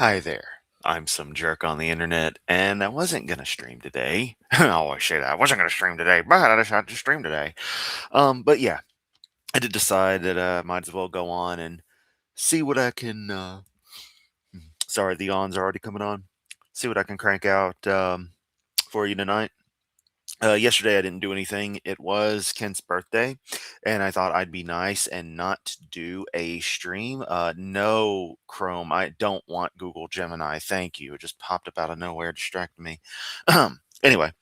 Hi there. I'm some jerk on the internet, and I wasn't gonna stream today. I always say that I wasn't gonna stream today, but I decided to stream today. But yeah, I did decide that I might as well go on and see what I can. Sorry, the yawns are already coming on. See what I can crank out for you tonight. Yesterday I didn't do anything. It was Kent's birthday, and I thought I'd be nice and not do a stream. No, Chrome, I don't want Google Gemini. Thank you. It just popped up out of nowhere, distracted me. Anyway,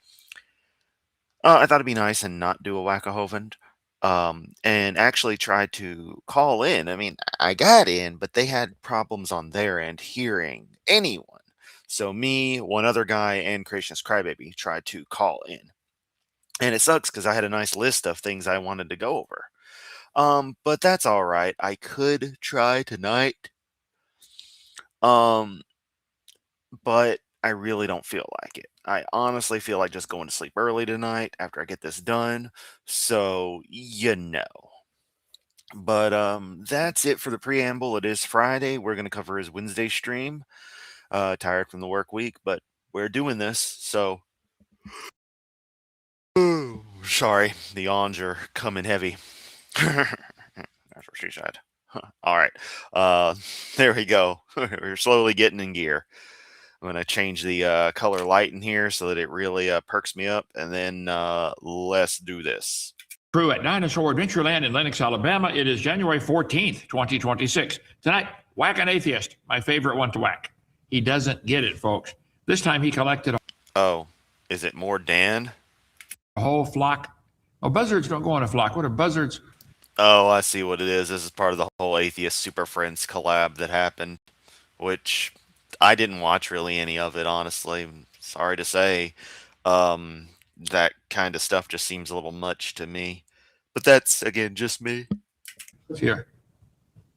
I thought it'd be nice and not do a Whack-A-Hovind. And actually tried to call in. I mean, I got in, but they had problems on their end hearing anyone. So me, one other guy, and Creationist Crybaby tried to call in. And it sucks because I had a nice list of things I wanted to go over. But that's all right. I could try tonight. Um, but I really don't feel like it. I honestly feel like just going to sleep early tonight after I get this done. So, But that's it for the preamble. It is Friday. We're gonna cover his Wednesday stream. Tired from the work week, but we're doing this, so sorry, the yawns are coming heavy. That's what she said. All right. Uh, there we go. We're slowly getting in gear. I'm going to change the color light in here so that it really perks me up. And then let's do this. Crew at Dinosaur Adventureland in Lenox, Alabama. It is January 14th, 2026. Tonight, Whack an Atheist, my favorite one to whack. He doesn't get it, folks. This time he collected Oh, is it more Dan? a whole flock. Oh, buzzards don't go on a flock. What are buzzards? Oh, I see what it is. This is part of the whole Atheist Super Friends collab that happened, which I didn't watch really any of it, honestly. Sorry to say. That kind of stuff just seems a little much to me. But that's, again, just me. Here.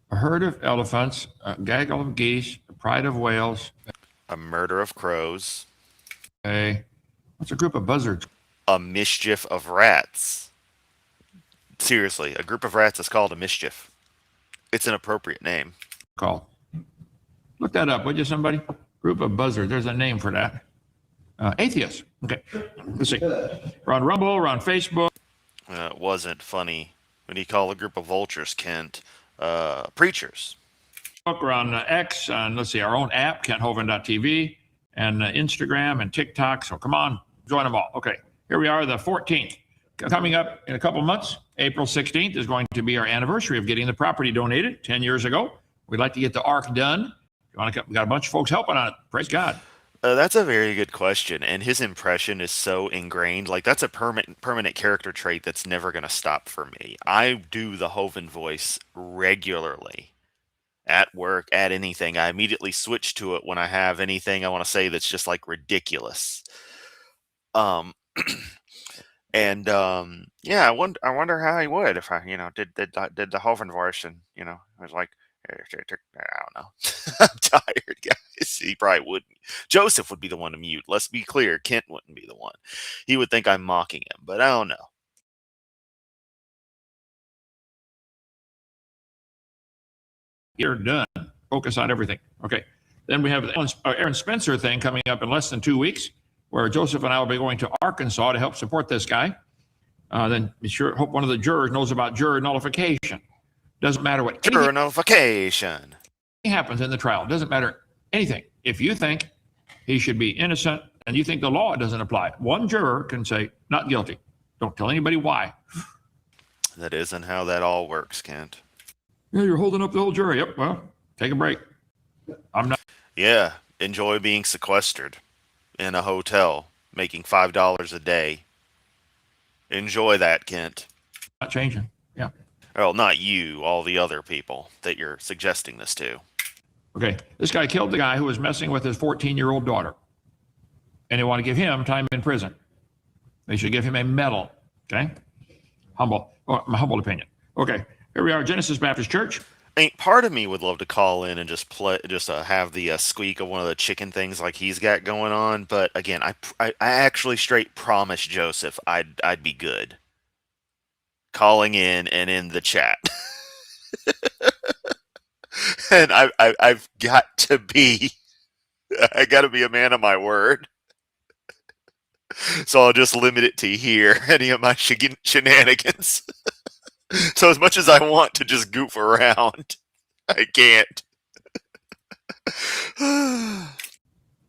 A herd of elephants, a gaggle of geese, a pride of whales. A murder of crows. What's a group of buzzards? A mischief of rats. Seriously, a group of rats is called a mischief. It's an appropriate name. Called. Look that up, would you, somebody? Group of buzzards. There's a name for that. Atheists. Okay. Let's see. We're on Rumble, we're on Facebook. It wasn't funny when you call a group of vultures, Kent, preachers. We're on X, and let's see, our own app, KentHovind.tv, and Instagram and TikTok. So come on, join them all. Okay, here we are, the 14th. Coming up in a couple months, April 16th is going to be our anniversary of getting the property donated 10 years ago. We'd like to get the ARC done. We got a bunch of folks helping on it. Praise God. That's a very good question, and his impression is so ingrained. Like that's a permanent character trait that's never going to stop for me. I do the Hovind voice regularly at work, at anything. I immediately switch to it when I have anything I want to say that's just like ridiculous. Um, and yeah, I wonder how he would if I did the Hovind voice, and I was like, I don't know. I'm tired, guys. He probably wouldn't. Joseph would be the one to mute. Let's be clear. Kent wouldn't be the one. He would think I'm mocking him, but I don't know. You're done. Focus on everything. Okay. Then we have the Aaron Spencer thing coming up in less than 2 weeks, where Joseph and I will be going to Arkansas to help support this guy. Then be sure, hope one of the jurors knows about juror nullification. Doesn't matter what Juror nullification happens in the trial. Doesn't matter anything. If you think he should be innocent and you think the law doesn't apply, one juror can say not guilty. Don't tell anybody why. That isn't how that all works, Kent. Yeah, you're holding up the whole jury. Yep. Well, take a break. I'm not. Yeah, enjoy being sequestered in a hotel, making $5 a day. Enjoy that, Kent. Not changing. Yeah. Well, not you, all the other people that you're suggesting this to. Okay. This guy killed the guy who was messing with his 14-year-old daughter. And they want to give him time in prison. They should give him a medal. Okay. My humble opinion. Okay. Here we are, Genesis Baptist Church. I mean, part of me would love to call in and just have the squeak of one of the chicken things like he's got going on. But again, I actually straight promised Joseph I'd be good calling in and in the chat. And I've got to be I got to be a man of my word. So I'll just limit it to here, any of my shenanigans. So as much as I want to just goof around, I can't.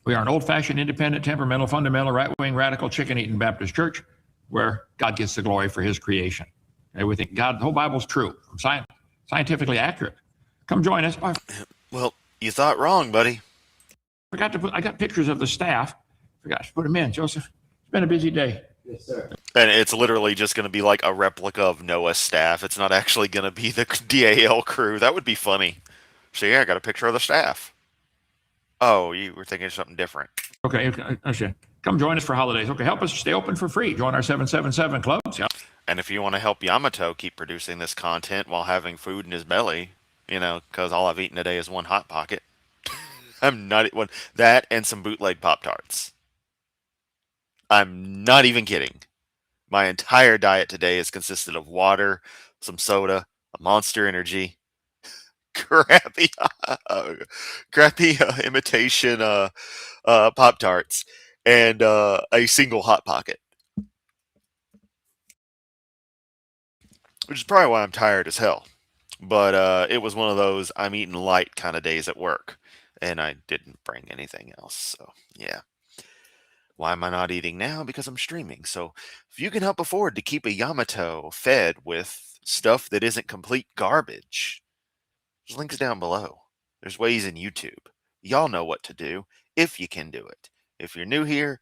We are an old-fashioned, independent, temperamental, fundamental, right-wing, radical, chicken-eating Baptist church where God gets the glory for his creation. And we think God, the whole Bible's true, scientifically accurate. Come join us. Well, you thought wrong, buddy. I got pictures of the staff. Forgot to put them in, Joseph. It's been a busy day. Yes, sir. And it's literally just going to be like a replica of Noah's staff. It's not actually going to be the DAL crew. That would be funny. So yeah, I got a picture of the staff. Oh, you were thinking of something different. Okay, come join us for holidays. Okay, help us stay open for free. Join our 777 clubs. Yeah. And if you want to help Yamato keep producing this content while having food in his belly, because all I've eaten today is one Hot Pocket. I'm not one that and some bootleg Pop-Tarts. I'm not even kidding. My entire diet today has consisted of water, some soda, a Monster Energy, crappy imitation Pop-Tarts, and a single Hot Pocket. Which is probably why I'm tired as hell. But it was one of those I'm eating light kind of days at work. And I didn't bring anything else. So, yeah. Why am I not eating now? Because I'm streaming. So, if you can help afford to keep a Yamato fed with stuff that isn't complete garbage, there's links down below. There's ways in YouTube. Y'all know what to do if you can do it. If you're new here,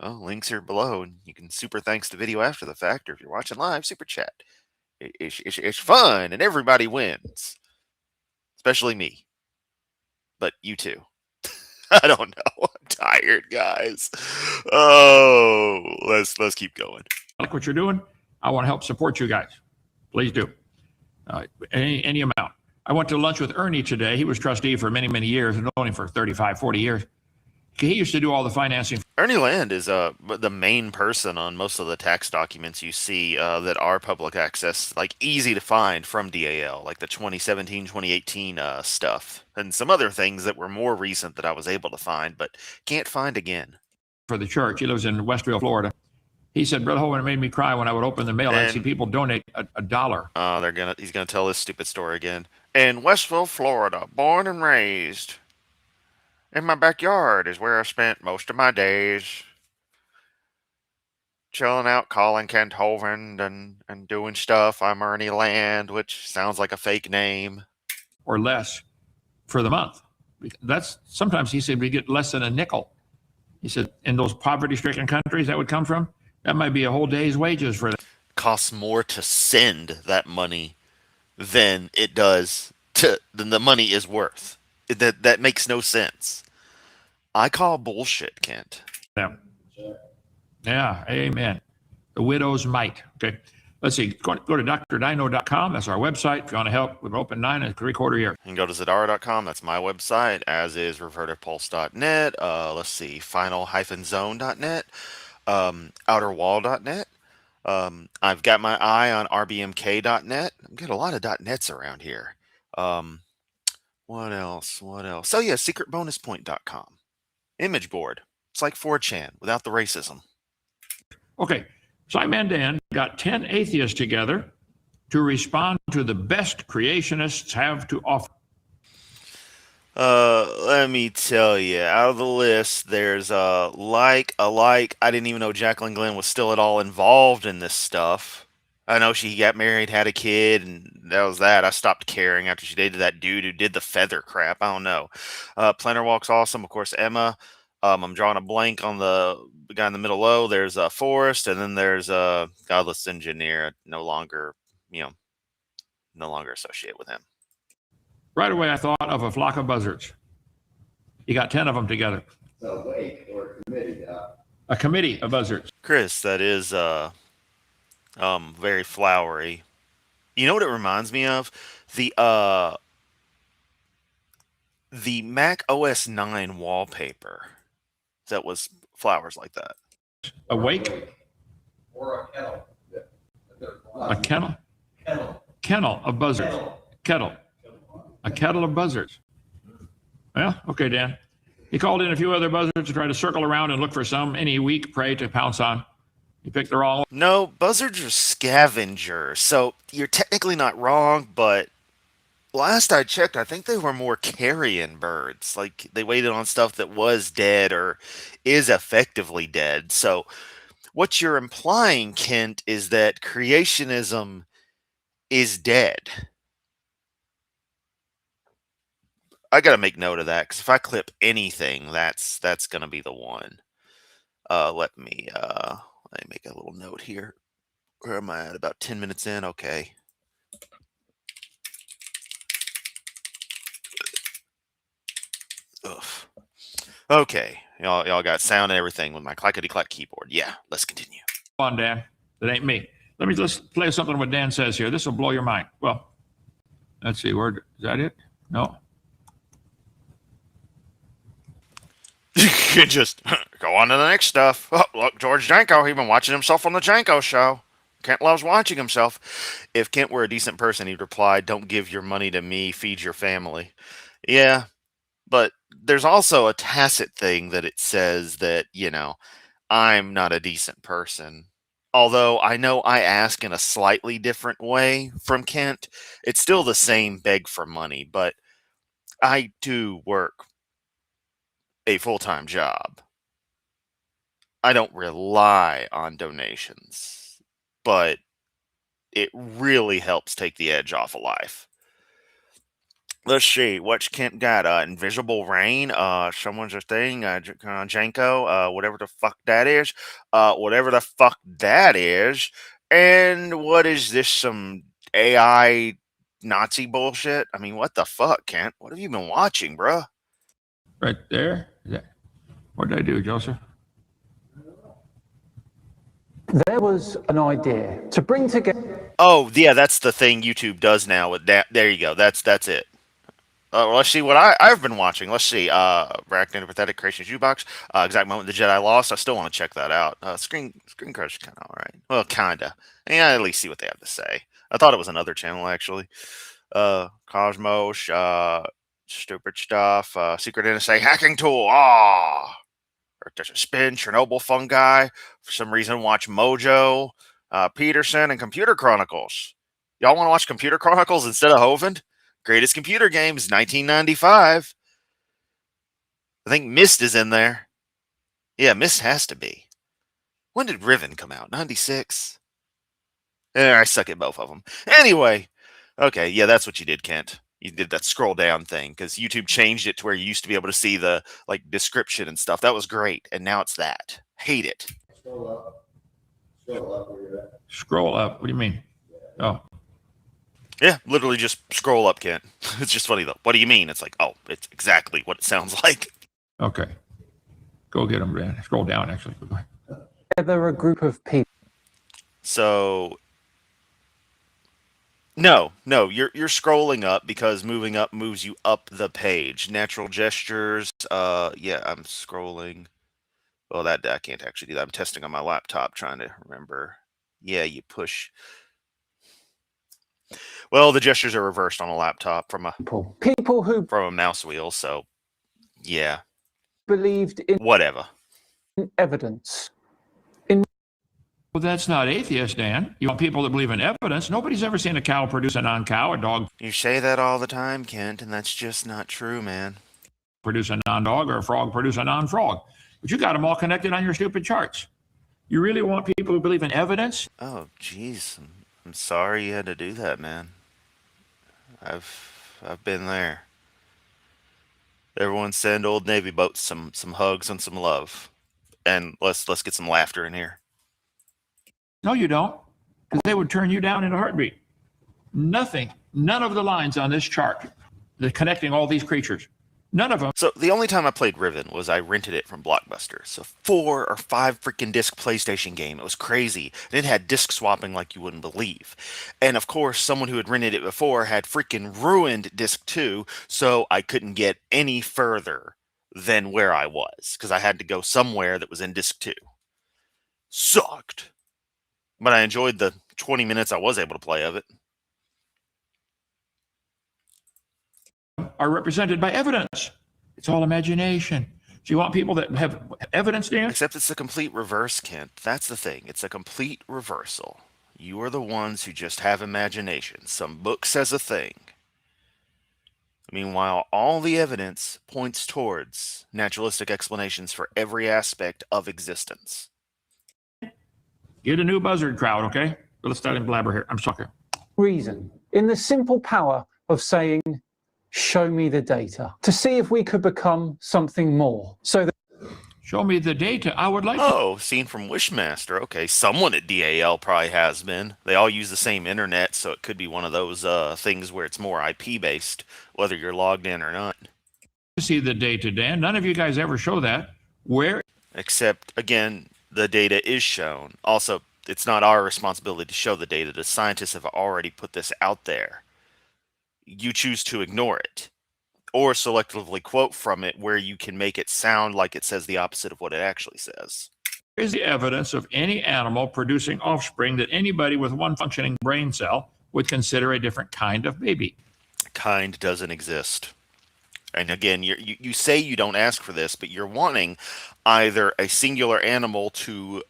well, links are below. And you can super thanks the video after the fact. Or if you're watching live, super chat. It's fun and everybody wins. Especially me. But you too. I don't know. I'm tired, guys. Oh, let's keep going. I like what you're doing. I want to help support you guys. Please do. Any amount. I went to lunch with Ernie today. He was trustee for many, many years, and known him for 35, 40 years. He used to do all the financing. Ernie Land is the main person on most of the tax documents you see that are public access, like easy to find from DAL, like the 2017, 2018 stuff, and some other things that were more recent that I was able to find, but can't find again. For the church. He lives in Westville, Florida. He said, Brother Hovind, it made me cry when I would open the mail. I'd see people donate a dollar. He's gonna tell this stupid story again. In Westville, Florida, born and raised. In my backyard is where I spent most of my days. Chilling out, calling Kent Hovind and doing stuff. I'm Ernie Land, which sounds like a fake name. Or less for the month. That's sometimes he said we get less than a nickel. He said in those poverty-stricken countries that would come from, that might be a whole day's wages for them. Costs more to send that money than it does than the money is worth. That makes no sense. I call bullshit, Kent. Yeah, amen. The widow's mite. Okay. Let's see. Go to drdino.com. That's our website. If you want to help, we've opened 9 3/4 years. You can go to Zadara.com. That's my website, as is revertivepulse.net. Let's see. Final-zone.net. Outerwall.net. I've got my eye on rbmk.net. I've got a lot of .nets around here. What else? Oh, yeah, secretbonuspoint.com. Image board. It's like 4chan without the racism. Okay. Simon Dan got 10 atheists together to respond to the best creationists have to offer. Let me tell you, out of the list, there's a like. I didn't even know Jacqueline Glenn was still at all involved in this stuff. I know she got married, had a kid, and that was that. I stopped caring after she dated that dude who did the feather crap. I don't know. Planner Walk's awesome. Of course, Emma. I'm drawing a blank on the guy in the middle low. There's Forrest, and then there's Godless Engineer. No longer associate with him. Right away, I thought of a flock of buzzards. You got 10 of them together. So wait, or a committee. A committee of buzzards. Chris, that is very flowery. You know what it reminds me of? The Mac OS 9 wallpaper that was flowers like that. Awake. Or a kettle. A kennel. Kettle. Kennel of buzzards. Kettle. A kettle of buzzards. Well, okay, Dan. He called in a few other buzzards to try to circle around and look for any weak prey to pounce on. He picked the wrong one. No, buzzards are scavengers, so you're technically not wrong, but last I checked, I think they were more carrion birds. Like, they waited on stuff that was dead or is effectively dead. So, what you're implying, Kent, is that creationism is dead. I gotta make note of that, because if I clip anything, that's gonna be the one. Let me make a little note here. Where am I at? About 10 minutes in? Okay. Ugh. Okay. Y'all got sound and everything with my clackety-clack keyboard. Yeah, let's continue. Come on, Dan. That ain't me. Let's play something what Dan says here. This will blow your mind. Well, let's see. Is that it? No. You just go on to the next stuff. Oh, look, George Janko, he's been watching himself on the Janko show. Kent loves watching himself. If Kent were a decent person, he'd reply, "Don't give your money to me, feed your family." Yeah, but there's also a tacit thing that it says that, I'm not a decent person. Although I know I ask in a slightly different way from Kent, it's still the same beg for money, but I do work a full-time job. I don't rely on donations, but it really helps take the edge off of life. Let's see, what's Kent got? Invisible Rain, someone's a thing, Janko, whatever the fuck that is, and what is this, some AI Nazi bullshit? I mean, what the fuck, Kent? What have you been watching, bruh? Right there. What did I do, Joseph? There was an idea to bring together. Oh, yeah, that's the thing YouTube does now with that. There you go. That's it. Let's see what I've been watching. Let's see. Racked into Pathetic Creation Jukebox. Exact Moment the Jedi Lost. I still want to check that out. Screen Crush is kind of alright. Well, kinda. Yeah, at least see what they have to say. I thought it was another channel actually. Cosmos. Stupid Stuff. Secret NSA Hacking Tool. Or there's a Spin. Chernobyl Fungi. For some reason, watch Mojo. Peterson and Computer Chronicles. Y'all want to watch Computer Chronicles instead of Hovind? Greatest computer games, 1995. I think Myst is in there. Yeah, Myst has to be. When did Riven come out? 96? I suck at both of them. Anyway, okay, yeah, that's what you did, Kent. You did that scroll down thing, because YouTube changed it to where you used to be able to see the description and stuff. That was great, and now it's that. Hate it. Scroll up. Scroll up where you're at. Scroll up. What do you mean? Oh. Yeah, literally just scroll up, Kent. It's just funny, though. What do you mean? It's like, oh, it's exactly what it sounds like. Okay. Go get them, Dan. Scroll down, actually. Together a group of people. So, no, you're scrolling up because moving up moves you up the page. Natural gestures. Yeah, I'm scrolling. Well, that I can't actually do that. I'm testing on my laptop, trying to remember. Yeah, you push. Well, the gestures are reversed on a laptop from a mouse wheel, so yeah. Believed in whatever. Evidence. Well, that's not atheist, Dan. You want people that believe in evidence. Nobody's ever seen a cow produce a non-cow, a dog You say that all the time, Kent, and that's just not true, man. produce a non-dog, or a frog produce a non-frog. But you got them all connected on your stupid charts. You really want people who believe in evidence? Oh, jeez. I'm sorry you had to do that, man. I've been there. Everyone send old Navy boats some hugs and some love. And let's get some laughter in here. No, you don't, because they would turn you down in a heartbeat. Nothing, none of the lines on this chart, the connecting all these creatures, none of them. So the only time I played Riven was I rented it from Blockbuster. So 4 or 5 freaking disc PlayStation game. It was crazy. And it had disc swapping like you wouldn't believe. And of course, someone who had rented it before had freaking ruined disc 2, so I couldn't get any further than where I was, because I had to go somewhere that was in disc 2. Sucked. But I enjoyed the 20 minutes I was able to play of it. Are represented by evidence. It's all imagination. So you want people that have evidence, Dan? Except it's the complete reverse, Kent. That's the thing. It's a complete reversal. You are the ones who just have imagination. Some book says a thing. Meanwhile, all the evidence points towards naturalistic explanations for every aspect of existence. Get a new buzzard crowd, okay? Let's start in blabber here. I'm sorry. reason in the simple power of saying, show me the data, to see if we could become something more. So that Show me the data. I would like to. Oh, seen from Wishmaster. Okay, someone at DAL probably has been. They all use the same internet, so it could be one of those things where it's more IP based, whether you're logged in or not. See the data, Dan. None of you guys ever show that. Where? Except, again, the data is shown. Also, it's not our responsibility to show the data. The scientists have already put this out there. You choose to ignore it, or selectively quote from it where you can make it sound like it says the opposite of what it actually says. Is the evidence of any animal producing offspring that anybody with one functioning brain cell would consider a different kind of baby? Kind doesn't exist. And again, you say you don't ask for this, but you're wanting either a singular animal to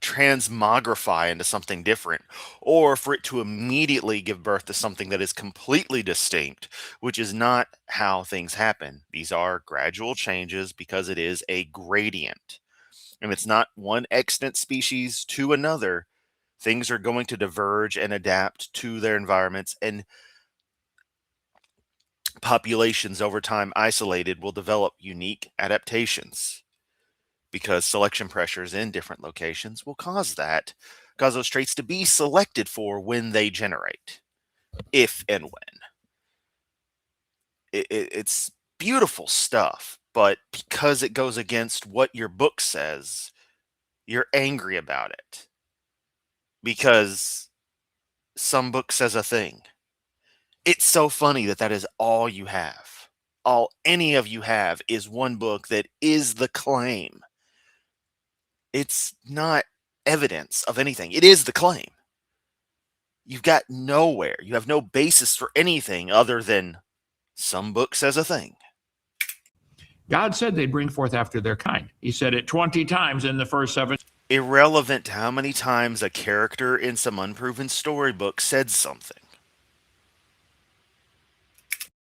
transmogrify into something different, or for it to immediately give birth to something that is completely distinct, which is not how things happen. These are gradual changes because it is a gradient. And it's not one extant species to another. Things are going to diverge and adapt to their environments, and populations over time isolated will develop unique adaptations, because selection pressures in different locations will cause those traits to be selected for when they generate, if and when. It's beautiful stuff, but because it goes against what your book says, you're angry about it. Because some book says a thing. It's so funny that that is all you have. All any of you have is one book that is the claim. It's not evidence of anything. It is the claim. You've got nowhere. You have no basis for anything other than some book says a thing. God said they'd bring forth after their kind. He said it 20 times in the first 7 Irrelevant to how many times a character in some unproven storybook said something.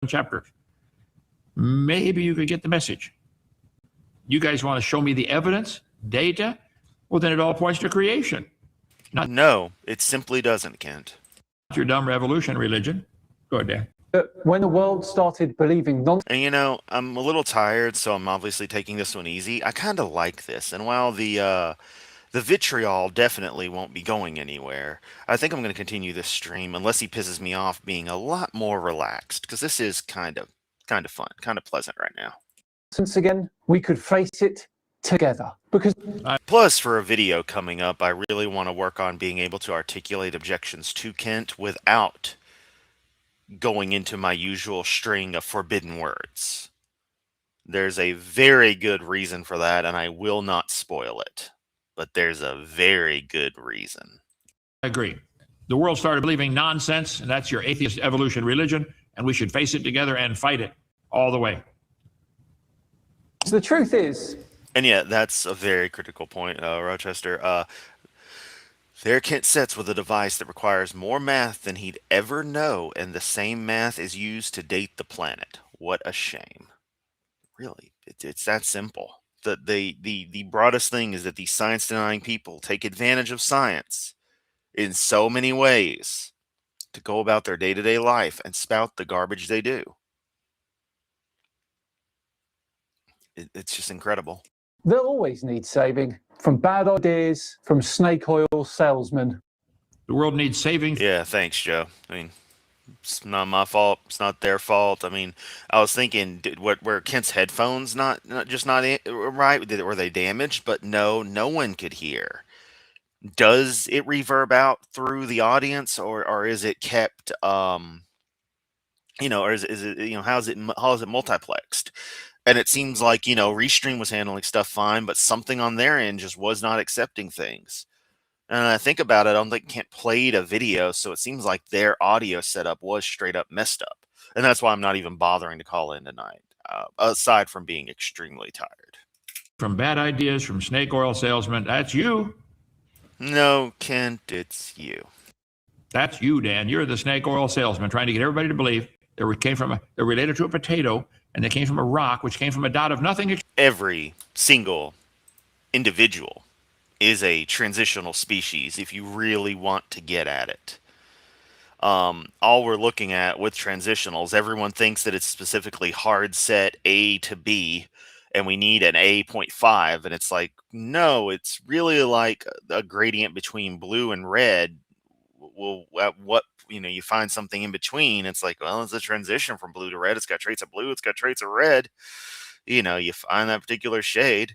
chapters. Maybe you could get the message. You guys want to show me the evidence, data? Well, then it all points to creation. No, it simply doesn't, Kent. Your dumb revolution religion. Go ahead, Dan. when the world started believing And you know, I'm a little tired, so I'm obviously taking this one easy. I kind of like this, and while the vitriol definitely won't be going anywhere, I think I'm going to continue this stream unless he pisses me off being a lot more relaxed, because this is kind of fun, kind of pleasant right now. nonsense again, we could face it together. Because Plus, for a video coming up, I really want to work on being able to articulate objections to Kent without going into my usual string of forbidden words. There's a very good reason for that, and I will not spoil it. But there's a very good reason. I agree. The world started believing nonsense, and that's your atheist evolution religion, and we should face it together and fight it all the way. the truth is, And yeah, that's a very critical point, Rochester. There Kent sits with a device that requires more math than he'd ever know, and the same math is used to date the planet. What a shame. Really, it's that simple. The broadest thing is that these science-denying people take advantage of science in so many ways to go about their day-to-day life and spout the garbage they do. It's just incredible. they'll always need saving from bad ideas, from snake oil salesmen. The world needs saving. Yeah, thanks, Joe. I mean, it's not my fault. It's not their fault. I mean, I was thinking, were Kent's headphones not right? Were they damaged? But no one could hear. Does it reverb out through the audience, or is it kept? Or is it how is it multiplexed? And it seems like Restream was handling stuff fine, but something on their end just was not accepting things. And I think about it, I don't think Kent played a video, so it seems like their audio setup was straight up messed up. And that's why I'm not even bothering to call in tonight. aside from being extremely tired. From bad ideas, from snake oil salesmen. That's you. No, Kent, it's you. That's you, Dan. You're the snake oil salesman trying to get everybody to believe they're related to a potato and they came from a rock, which came from a dot of nothing. Every single individual is a transitional species if you really want to get at it. All we're looking at with transitionals, everyone thinks that it's specifically hard set A to B, and we need an A.5, and it's like, no, it's really like a gradient between blue and red. Well, at what, you find something in between, it's like, well, it's a transition from blue to red. It's got traits of blue, it's got traits of red. You find that particular shade.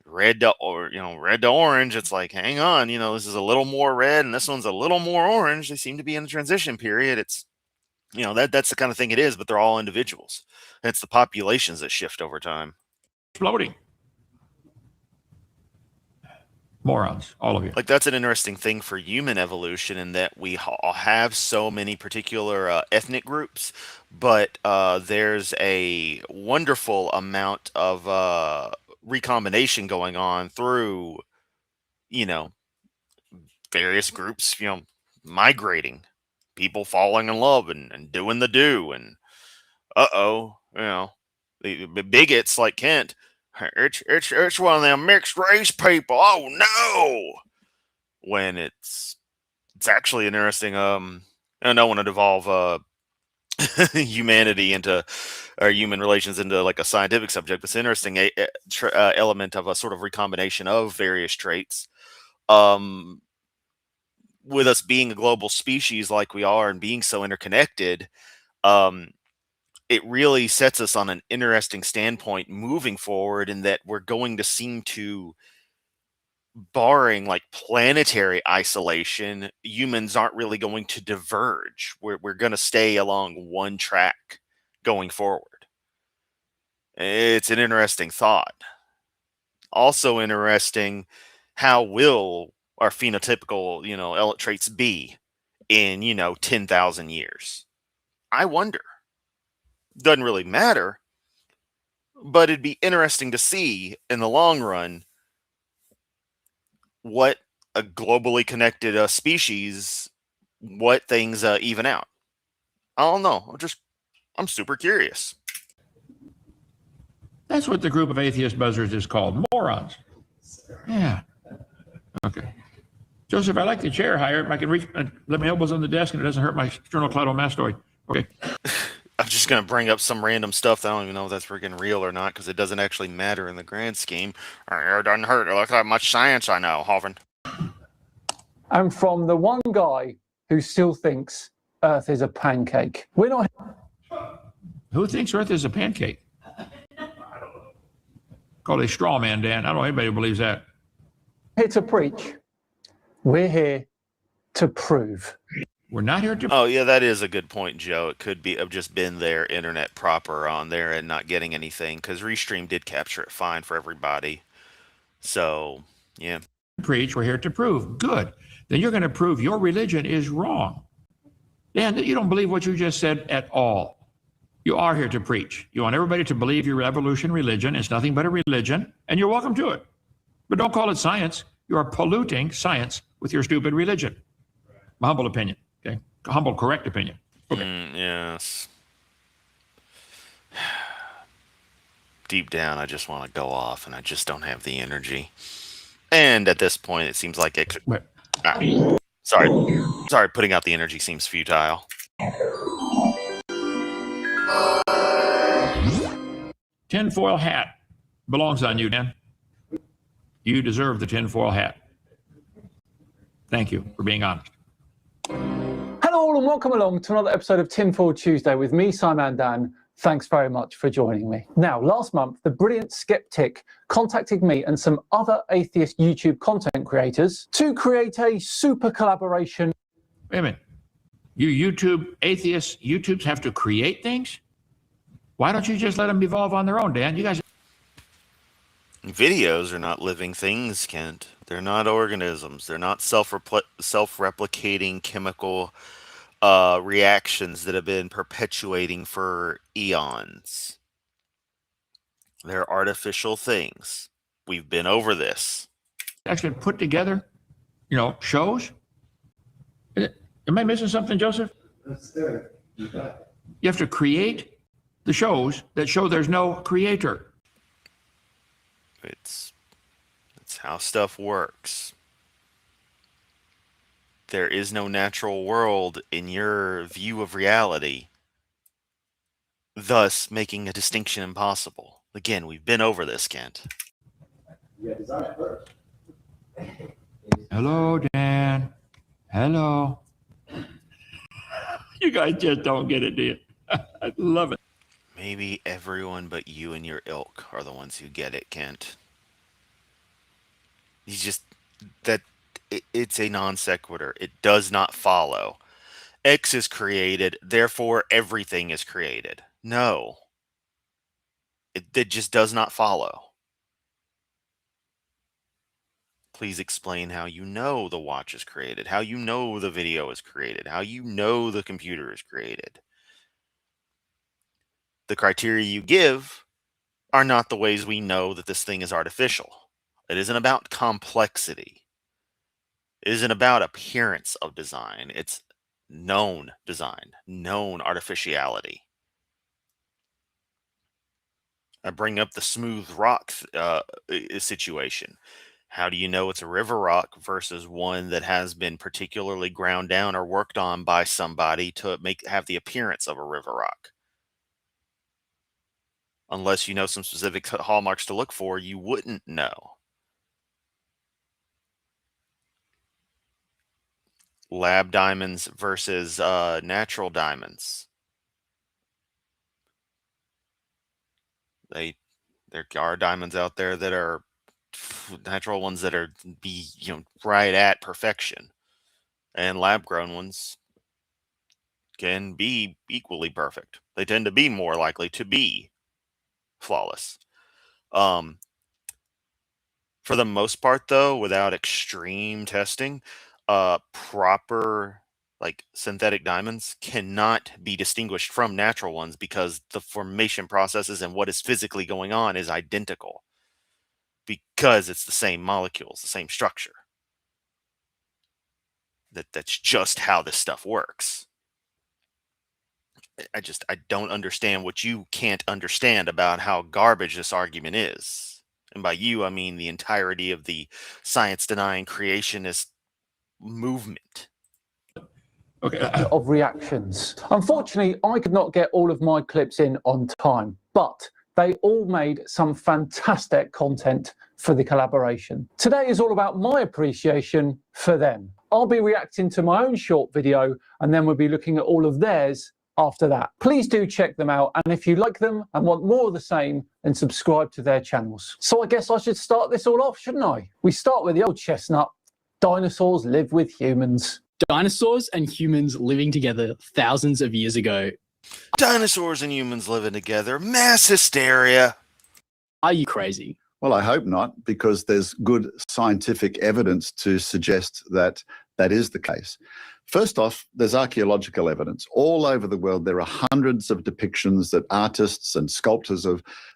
Red to orange, it's like, hang on, this is a little more red and this one's a little more orange. They seem to be in the transition period. It's that's the kind of thing it is, but they're all individuals. And it's the populations that shift over time. Exploding. Morons, all of you. Like, that's an interesting thing for human evolution, in that we all have so many particular ethnic groups, but there's a wonderful amount of recombination going on through, various groups, migrating, people falling in love and doing the do, and the bigots like Kent. It's one of them mixed race people. Oh no! When it's actually an interesting. I don't want to devolve humanity into, or human relations into, like, a scientific subject. It's an interesting element of a sort of recombination of various traits. With us being a global species like we are and being so interconnected, it really sets us on an interesting standpoint moving forward, in that we're going to seem to, barring like planetary isolation, humans aren't really going to diverge. We're going to stay along one track going forward. It's an interesting thought. Also interesting, how will our phenotypical, traits be in, 10,000 years? I wonder. Doesn't really matter, but it'd be interesting to see in the long run what a globally connected species, what things even out. I don't know. I'm super curious. That's what the group of atheist buzzards is called. Morons. Yeah. Okay. Joseph, I like the chair higher. I can reach, let my elbows on the desk and it doesn't hurt my sternocleidomastoid. Okay. I'm just going to bring up some random stuff that I don't even know if that's freaking real or not, because it doesn't actually matter in the grand scheme. It doesn't hurt. Look how much science I know, Hovind. And from the one guy who still thinks Earth is a pancake. We're not. Who thinks Earth is a pancake? Called a straw man, Dan. I don't know anybody who believes that. Here to preach. We're here to prove. We're not here to. Oh, yeah, that is a good point, Joe. It could have just been their internet proper on there and not getting anything, because Restream did capture it fine for everybody. So, yeah. Preach, we're here to prove. Good. Then you're going to prove your religion is wrong. Dan, you don't believe what you just said at all. You are here to preach. You want everybody to believe your evolution religion is nothing but a religion, and you're welcome to it. But don't call it science. You are polluting science with your stupid religion. My humble opinion. Okay, humble, correct opinion. Okay. Yes. Deep down, I just want to go off, and I just don't have the energy. And at this point, it seems like sorry, putting out the energy seems futile. Tinfoil hat belongs on you, Dan. You deserve the tinfoil hat. Thank you for being honest. Hello all and welcome along to another episode of Tinfoil Tuesday with me, Simon Dan. Thanks very much for joining me. Now, last month, the brilliant skeptic contacted me and some other atheist YouTube content creators to create a super collaboration. Wait a minute. You YouTubes have to create things? Why don't you just let them evolve on their own, Dan? You guys. Videos are not living things, Kent. They're not organisms. They're not self-replicating chemical reactions that have been perpetuating for eons. They're artificial things. We've been over this. Actually put together, shows. Am I missing something, Joseph? That's there. You got it. You have to create the shows that show there's no creator. It's how stuff works. There is no natural world in your view of reality, thus making a distinction impossible. Again, we've been over this, Kent. You got to design it first. Hello, Dan. Hello. You guys just don't get it, do you? I love it. Maybe everyone but you and your ilk are the ones who get it, Kent. It's a non sequitur. It does not follow. X is created, therefore everything is created. No. It just does not follow. Please explain how you know the watch is created, how you know the video is created, how you know the computer is created. The criteria you give are not the ways we know that this thing is artificial. It isn't about complexity. It isn't about appearance of design. It's known design, known artificiality. I bring up the smooth rock situation. How do you know it's a river rock versus one that has been particularly ground down or worked on by somebody to have the appearance of a river rock? Unless you know some specific hallmarks to look for, you wouldn't know. Lab diamonds versus natural diamonds. There are diamonds out there that are natural ones that are right at perfection, and lab grown ones can be equally perfect. They tend to be more likely to be flawless. For the most part, though, without extreme testing, proper synthetic diamonds cannot be distinguished from natural ones because the formation processes and what is physically going on is identical, because it's the same molecules, the same structure. That's just how this stuff works. I don't understand what you can't understand about how garbage this argument is. And by you, I mean the entirety of the science-denying creationist movement. Okay. Of reactions. Unfortunately, I could not get all of my clips in on time, but they all made some fantastic content for the collaboration. Today is all about my appreciation for them. I'll be reacting to my own short video, and then we'll be looking at all of theirs after that. Please do check them out, and if you like them and want more of the same, then subscribe to their channels. So I guess I should start this all off, shouldn't I? We start with the old chestnut. Dinosaurs live with humans. Dinosaurs and humans living together thousands of years ago. Dinosaurs and humans living together. Mass hysteria. Are you crazy? Well, I hope not, because there's good scientific evidence to suggest that that is the case. First off, there's archaeological evidence. All over the world, there are hundreds of depictions that artists and sculptors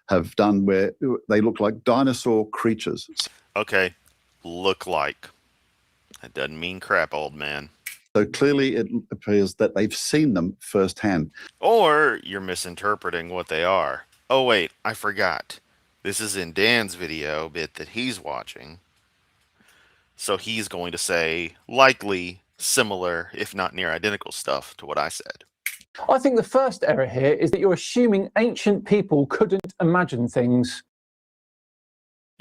have done where they look like dinosaur creatures. Okay, look like. That doesn't mean crap, old man. So clearly it appears that they've seen them firsthand. Or you're misinterpreting what they are. Oh wait, I forgot. This is in Dan's video bit that he's watching. So he's going to say likely similar, if not near identical stuff to what I said. I think the first error here is that you're assuming ancient people couldn't imagine things.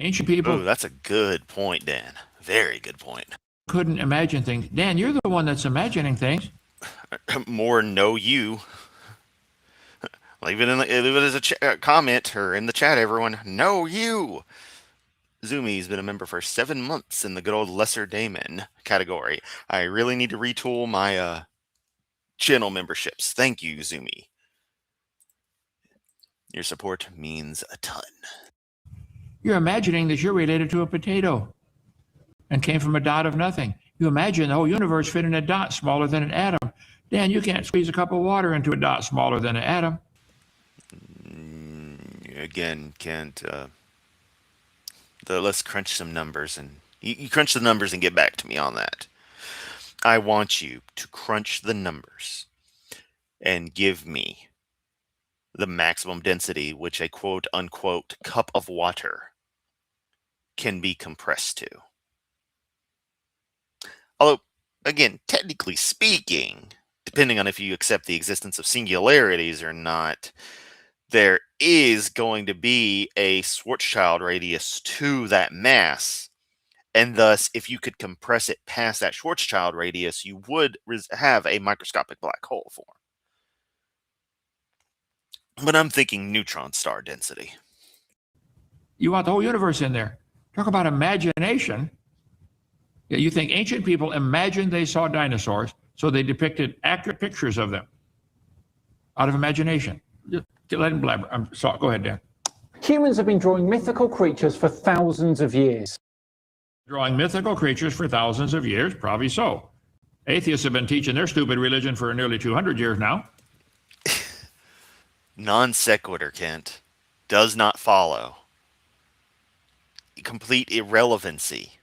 Ancient people Ooh, that's a good point, Dan. Very good point. couldn't imagine things. Dan, you're the one that's imagining things. More know you. Leave it as a comment or in the chat, everyone. Know you. Zumi's been a member for 7 months in the good old Lesser Daemon category. I really need to retool my channel memberships. Thank you, Zumi. Your support means a ton. You're imagining that you're related to a potato and came from a dot of nothing. You imagine the whole universe fit in a dot smaller than an atom. Dan, you can't squeeze a cup of water into a dot smaller than an atom. Again, Kent, let's crunch some numbers, and you crunch the numbers and get back to me on that. I want you to crunch the numbers and give me the maximum density which a quote unquote cup of water can be compressed to. Although, again, technically speaking, depending on if you accept the existence of singularities or not, there is going to be a Schwarzschild radius to that mass. And thus, if you could compress it past that Schwarzschild radius, you would have a microscopic black hole form. But I'm thinking neutron star density. You want the whole universe in there. Talk about imagination. You think ancient people imagined they saw dinosaurs, so they depicted accurate pictures of them out of imagination. Just let him blabber. I'm sorry. Go ahead, Dan. Humans have been drawing mythical creatures for thousands of years. Drawing mythical creatures for thousands of years? Probably so. Atheists have been teaching their stupid religion for nearly 200 years now. Non sequitur, Kent. Does not follow. Complete irrelevancy.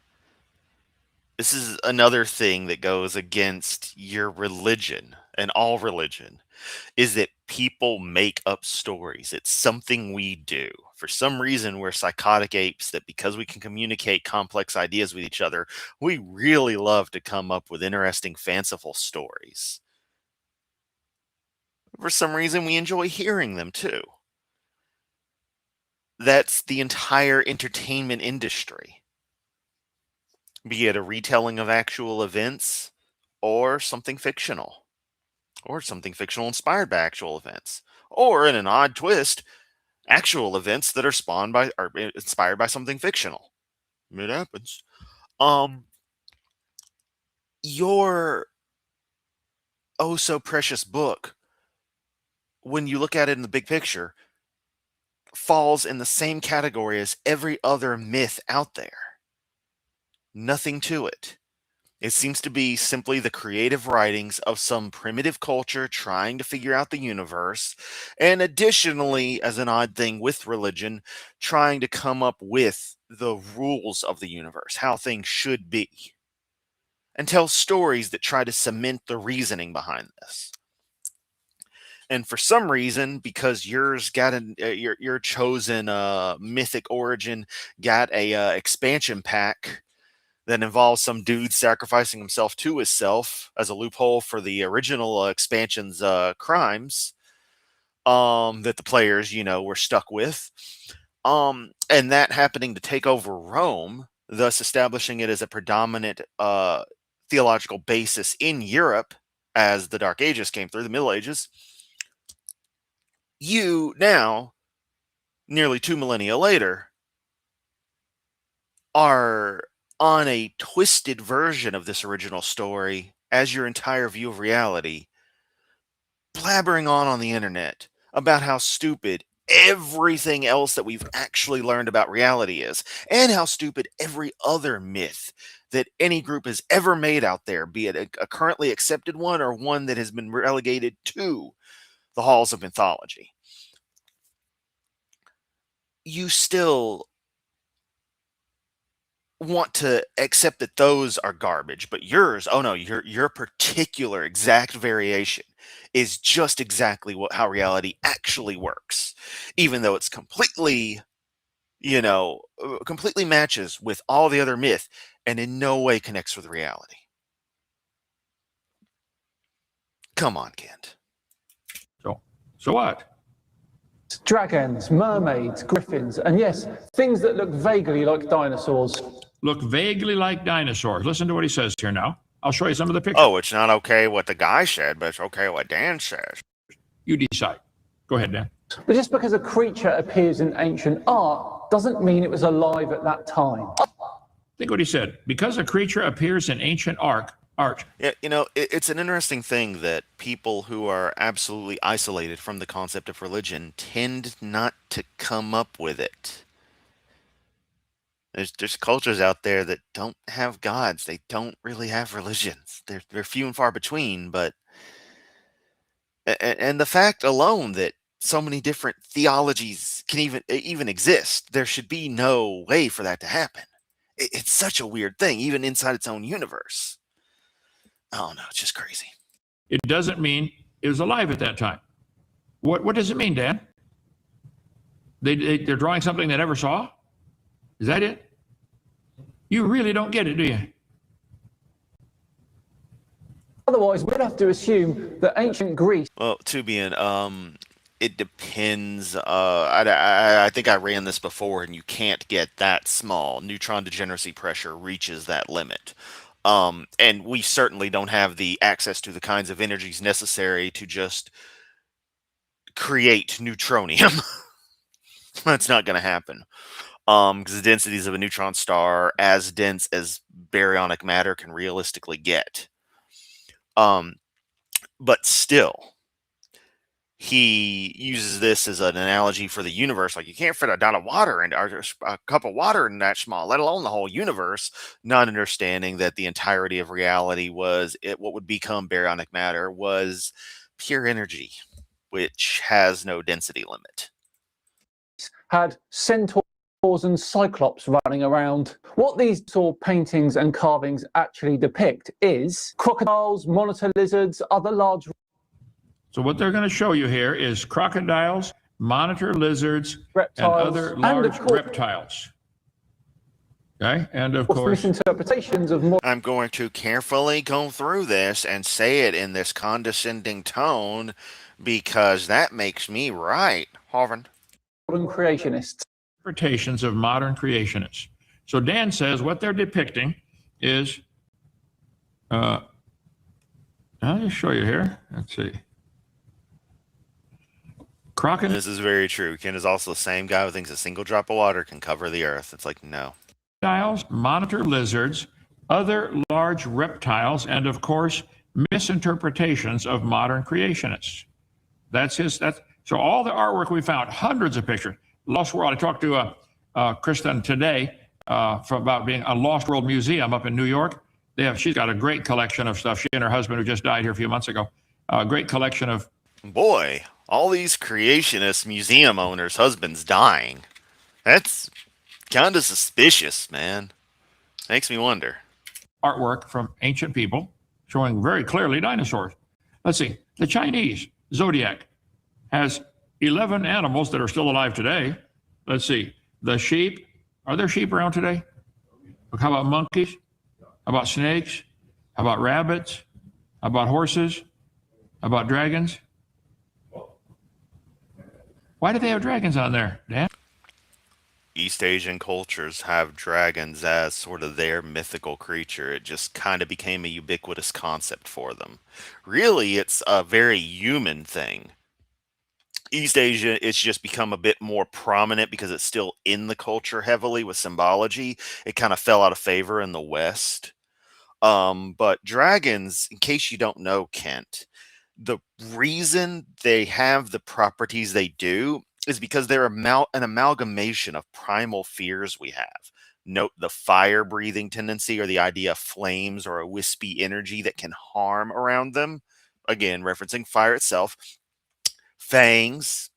This is another thing that goes against your religion and all religion, is that people make up stories. It's something we do. For some reason, we're psychotic apes that because we can communicate complex ideas with each other, we really love to come up with interesting, fanciful stories. For some reason, we enjoy hearing them too. That's the entire entertainment industry. Be it a retelling of actual events or something fictional. Or something fictional inspired by actual events. Or, in an odd twist, actual events that are spawned by or inspired by something fictional. It happens. Your oh so precious book, when you look at it in the big picture, falls in the same category as every other myth out there. Nothing to it. It seems to be simply the creative writings of some primitive culture trying to figure out the universe, and additionally, as an odd thing with religion, trying to come up with the rules of the universe, how things should be, and tell stories that try to cement the reasoning behind this. And for some reason, because yours got your chosen mythic origin got a expansion pack that involves some dude sacrificing himself to himself as a loophole for the original expansion's crimes, that the players, were stuck with, and that happening to take over Rome, thus establishing it as a predominant theological basis in Europe as the Dark Ages came through, the Middle Ages. You now, nearly 2 millennia later, are on a twisted version of this original story as your entire view of reality, blabbering on the internet about how stupid everything else that we've actually learned about reality is, and how stupid every other myth that any group has ever made out there, be it a currently accepted one or one that has been relegated to the halls of mythology. You still want to accept that those are garbage, but yours, oh no, your particular exact variation is just exactly how reality actually works, even though it's completely, completely matches with all the other myth and in no way connects with reality. Come on, Kent. So what? Dragons, mermaids, griffins, and yes, things that look vaguely like dinosaurs. Look vaguely like dinosaurs. Listen to what he says here now. I'll show you some of the pictures. Oh, it's not okay what the guy said, but it's okay what Dan says. You decide. Go ahead, Dan. But just because a creature appears in ancient art doesn't mean it was alive at that time. Think what he said. Because a creature appears in ancient art. Yeah, it's an interesting thing that people who are absolutely isolated from the concept of religion tend not to come up with it. There's cultures out there that don't have gods. They don't really have religions. They're few and far between, but And the fact alone that so many different theologies can even exist, there should be no way for that to happen. It's such a weird thing, even inside its own universe. Oh no, it's just crazy. It doesn't mean it was alive at that time. What does it mean, Dan? They're drawing something they never saw? Is that it? You really don't get it, do you? Otherwise, we'd have to assume that ancient Greece. Well, Tubian, it depends. I think I ran this before, and you can't get that small. Neutron degeneracy pressure reaches that limit. And we certainly don't have the access to the kinds of energies necessary to just create neutronium. That's not going to happen. Because the densities of a neutron star as dense as baryonic matter can realistically get. But still, he uses this as an analogy for the universe. Like, you can't fit a dot of water or a cup of water in that small, let alone the whole universe, not understanding that the entirety of reality was what would become baryonic matter was pure energy, which has no density limit. Had centaurs and cyclops running around. What these paintings and carvings actually depict is crocodiles, monitor lizards, other large. So what they're going to show you here is crocodiles, monitor lizards, reptiles, and other and large of course, reptiles. Okay, and of course, misinterpretations of. I'm going to carefully go through this and say it in this condescending tone because that makes me right, Hovind. Modern creationists. Interpretations of modern creationists. So Dan says what they're depicting is, I'll just show you here. Let's see. Crocodile. This is very true. Ken is also the same guy who thinks a single drop of water can cover the earth. It's like, no. Crocodiles, monitor lizards, other large reptiles, and of course, misinterpretations of modern creationists. So all the artwork we found, hundreds of pictures. Lost World. I talked to Kristen today about being a Lost World Museum up in New York. She's got a great collection of stuff. She and her husband, who just died here a few months ago, a great collection of. Boy, all these creationist museum owners' husbands dying. That's kind of suspicious, man. Makes me wonder. Artwork from ancient people showing very clearly dinosaurs. Let's see. The Chinese zodiac has 11 animals that are still alive today. Let's see. The sheep. Are there sheep around today? How about monkeys? How about snakes? How about rabbits? How about horses? How about dragons? Why do they have dragons on there, Dan? East Asian cultures have dragons as sort of their mythical creature. It just kind of became a ubiquitous concept for them. Really, it's a very human thing. East Asia, it's just become a bit more prominent because it's still in the culture heavily with symbology. It kind of fell out of favor in the West. But dragons, in case you don't know, Kent, the reason they have the properties they do is because they're an amalgamation of primal fears we have. Note the fire-breathing tendency, or the idea of flames or a wispy energy that can harm around them. Again, referencing fire itself. Fangs,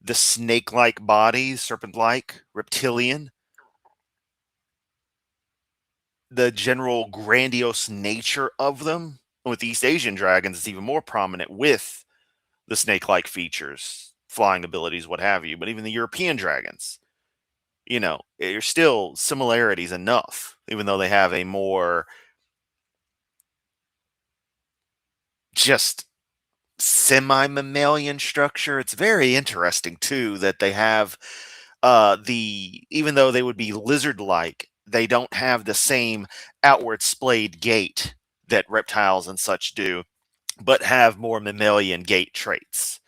the snake-like bodies, serpent-like, reptilian. The general grandiose nature of them. With East Asian dragons, it's even more prominent with the snake-like features, flying abilities, what have you. But even the European dragons, there's still similarities enough, even though they have a more just semi-mammalian structure. It's very interesting too that they have even though they would be lizard-like, they don't have the same outward splayed gait that reptiles and such do, but have more mammalian gait traits.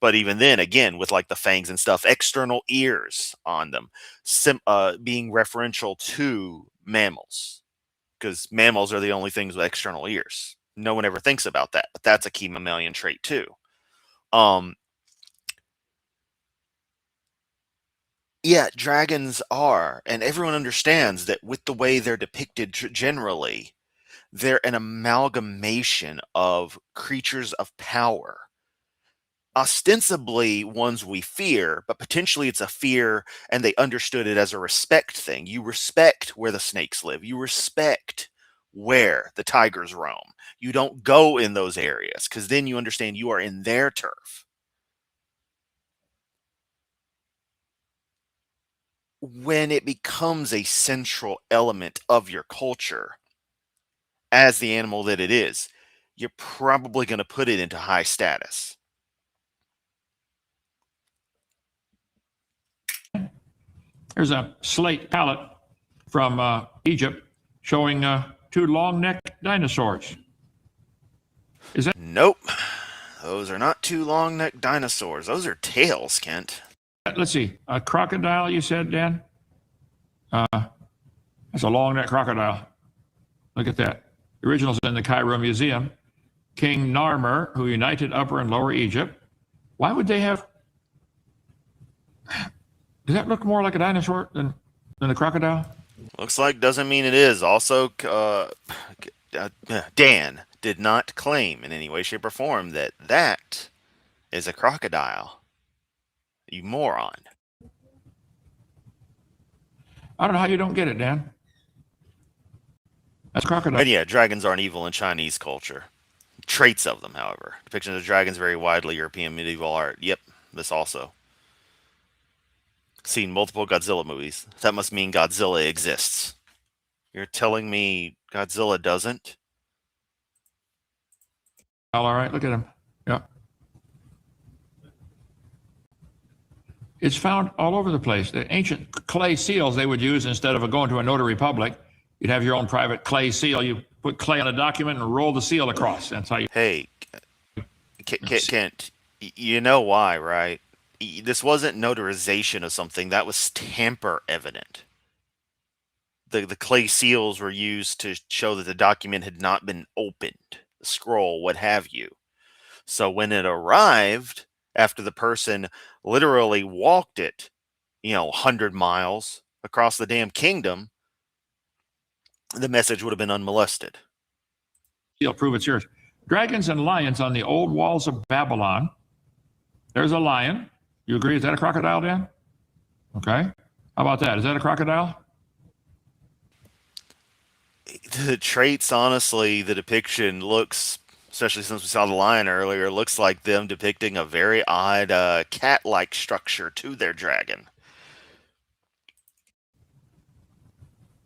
But even then, again, with like the fangs and stuff, external ears on them, being referential to mammals, because mammals are the only things with external ears. No one ever thinks about that, but that's a key mammalian trait too. Yeah, dragons are, and everyone understands that with the way they're depicted generally, they're an amalgamation of creatures of power ostensibly ones we fear, but potentially it's a fear and they understood it as a respect thing. You respect where the snakes live. You respect where the tigers roam. You don't go in those areas because then you understand you are in their turf. When it becomes a central element of your culture as the animal that it is, you're probably going to put it into high status. There's a slate palette from Egypt showing two long-necked dinosaurs. Is that? Nope. Those are not two long-necked dinosaurs. Those are tails, Kent. Let's see. A crocodile, you said, Dan? That's a long-necked crocodile. Look at that. The original's in the Cairo Museum. King Narmer, who united Upper and Lower Egypt. Why would they have... Does that look more like a dinosaur than a crocodile? Looks like doesn't mean it is. Also, Dan did not claim in any way, shape, or form that that is a crocodile. You moron. I don't know how you don't get it, Dan. That's crocodile. And yeah, dragons aren't evil in Chinese culture. Traits of them, however. Depictions of dragons vary widely. European medieval art. Yep, this also. Seen multiple Godzilla movies. That must mean Godzilla exists. You're telling me Godzilla doesn't? All right, look at him. Yeah. It's found all over the place. The ancient clay seals they would use instead of going to a notary public. You'd have your own private clay seal. You put clay on a document and roll the seal across. That's how you... Hey, Kent, you know why, right? This wasn't notarization of something. That was tamper evident. The clay seals were used to show that the document had not been opened, the scroll, what have you. So when it arrived, after the person literally walked it, 100 miles across the damn kingdom, the message would have been unmolested. Seal, prove it's yours. Dragons and lions on the old walls of Babylon. There's a lion. You agree? Is that a crocodile, Dan? Okay. How about that? Is that a crocodile? The traits, honestly, the depiction looks, especially since we saw the lion earlier, looks like them depicting a very odd cat-like structure to their dragon.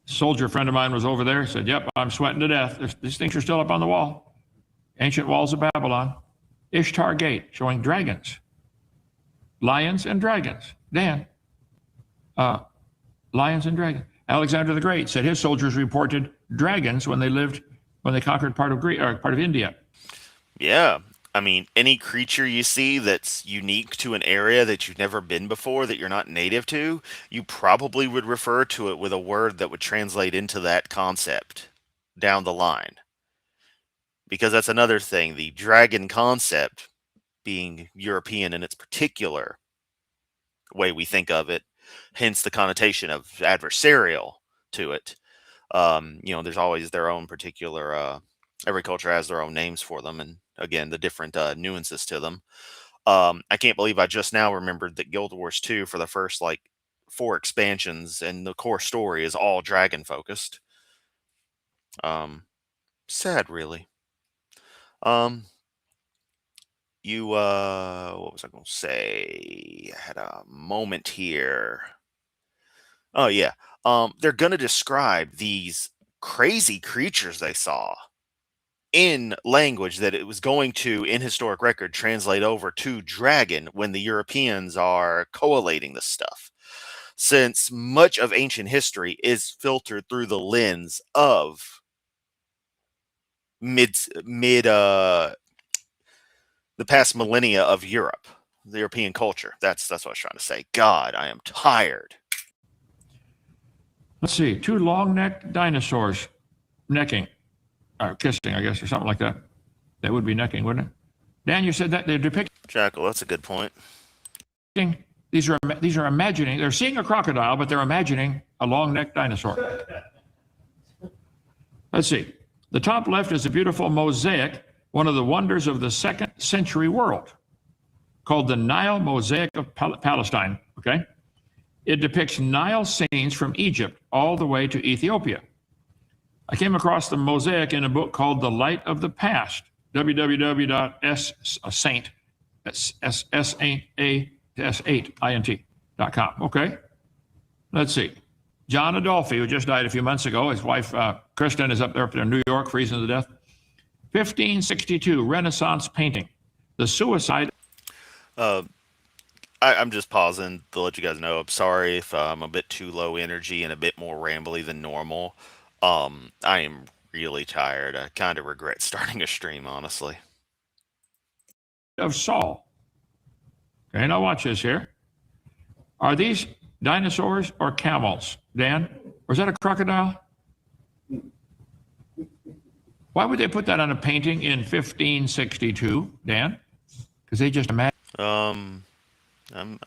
Soldier friend of mine was over there, said, yep, I'm sweating to death. These things are still up on the wall. Ancient walls of Babylon. Ishtar Gate, showing dragons. Lions and dragons. Dan. Lions and dragons. Alexander the Great said his soldiers reported dragons when they conquered part of India. Yeah. I mean, any creature you see that's unique to an area that you've never been before, that you're not native to, you probably would refer to it with a word that would translate into that concept down the line. Because that's another thing. The dragon concept, being European in its particular way we think of it, hence the connotation of adversarial to it. There's always their own particular, every culture has their own names for them, and again, the different nuances to them. I can't believe I just now remembered that Guild Wars 2, for the first 4 expansions, and the core story is all dragon focused. Sad, really. What was I going to say? I had a moment here. Oh, yeah. They're going to describe these crazy creatures they saw in language that it was going to, in historic record, translate over to dragon when the Europeans are collating this stuff. Since much of ancient history is filtered through the lens of the past millennia of Europe, the European culture. That's what I was trying to say. God, I am tired. Let's see. 2 long-necked dinosaurs necking. Or kissing, I guess, or something like that. That would be necking, wouldn't it? Dan, you said that they're depicting... Jackal, that's a good point. These are imagining... They're seeing a crocodile, but they're imagining a long-necked dinosaur. Let's see. The top left is a beautiful mosaic, one of the wonders of the 2nd century world, called the Nile Mosaic of Palestine. Okay. It depicts Nile scenes from Egypt all the way to Ethiopia. I came across the mosaic in a book called The Light of the Past, www.saint.com. Okay. Let's see. John Adolphi, who just died a few months ago, his wife Kristen is up there in New York, freezing to death. 1562 Renaissance painting, The Suicide. I'm just pausing to let you guys know. I'm sorry if I'm a bit too low energy and a bit more rambly than normal. I am really tired. I kind of regret starting a stream, honestly. Of Saul. Okay, now watch this here. Are these dinosaurs or camels, Dan? Or is that a crocodile? Why would they put that on a painting in 1562, Dan? Because they just imagine.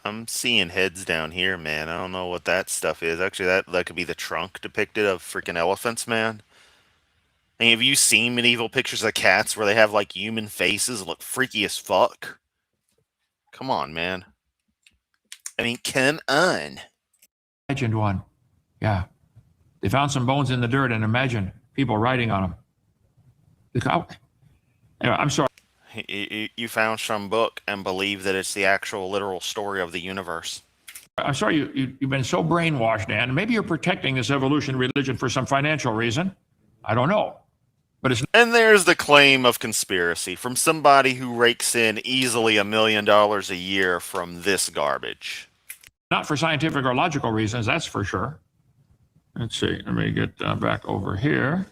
I'm seeing heads down here, man. I don't know what that stuff is. Actually, that could be the trunk depicted of freaking elephants, man. I mean, have you seen medieval pictures of cats where they have like human faces and look freaky as fuck? Come on, man. I mean, come on. Imagined one. Yeah. They found some bones in the dirt and imagined people riding on them. Anyway, I'm sorry. You found some book and believe that it's the actual literal story of the universe. I'm sorry you've been so brainwashed, Dan. Maybe you're protecting this evolution religion for some financial reason. I don't know. But it's. And there's the claim of conspiracy from somebody who rakes in easily $1 million a year from this garbage. Not for scientific or logical reasons, that's for sure. Let's see. Let me get back over here.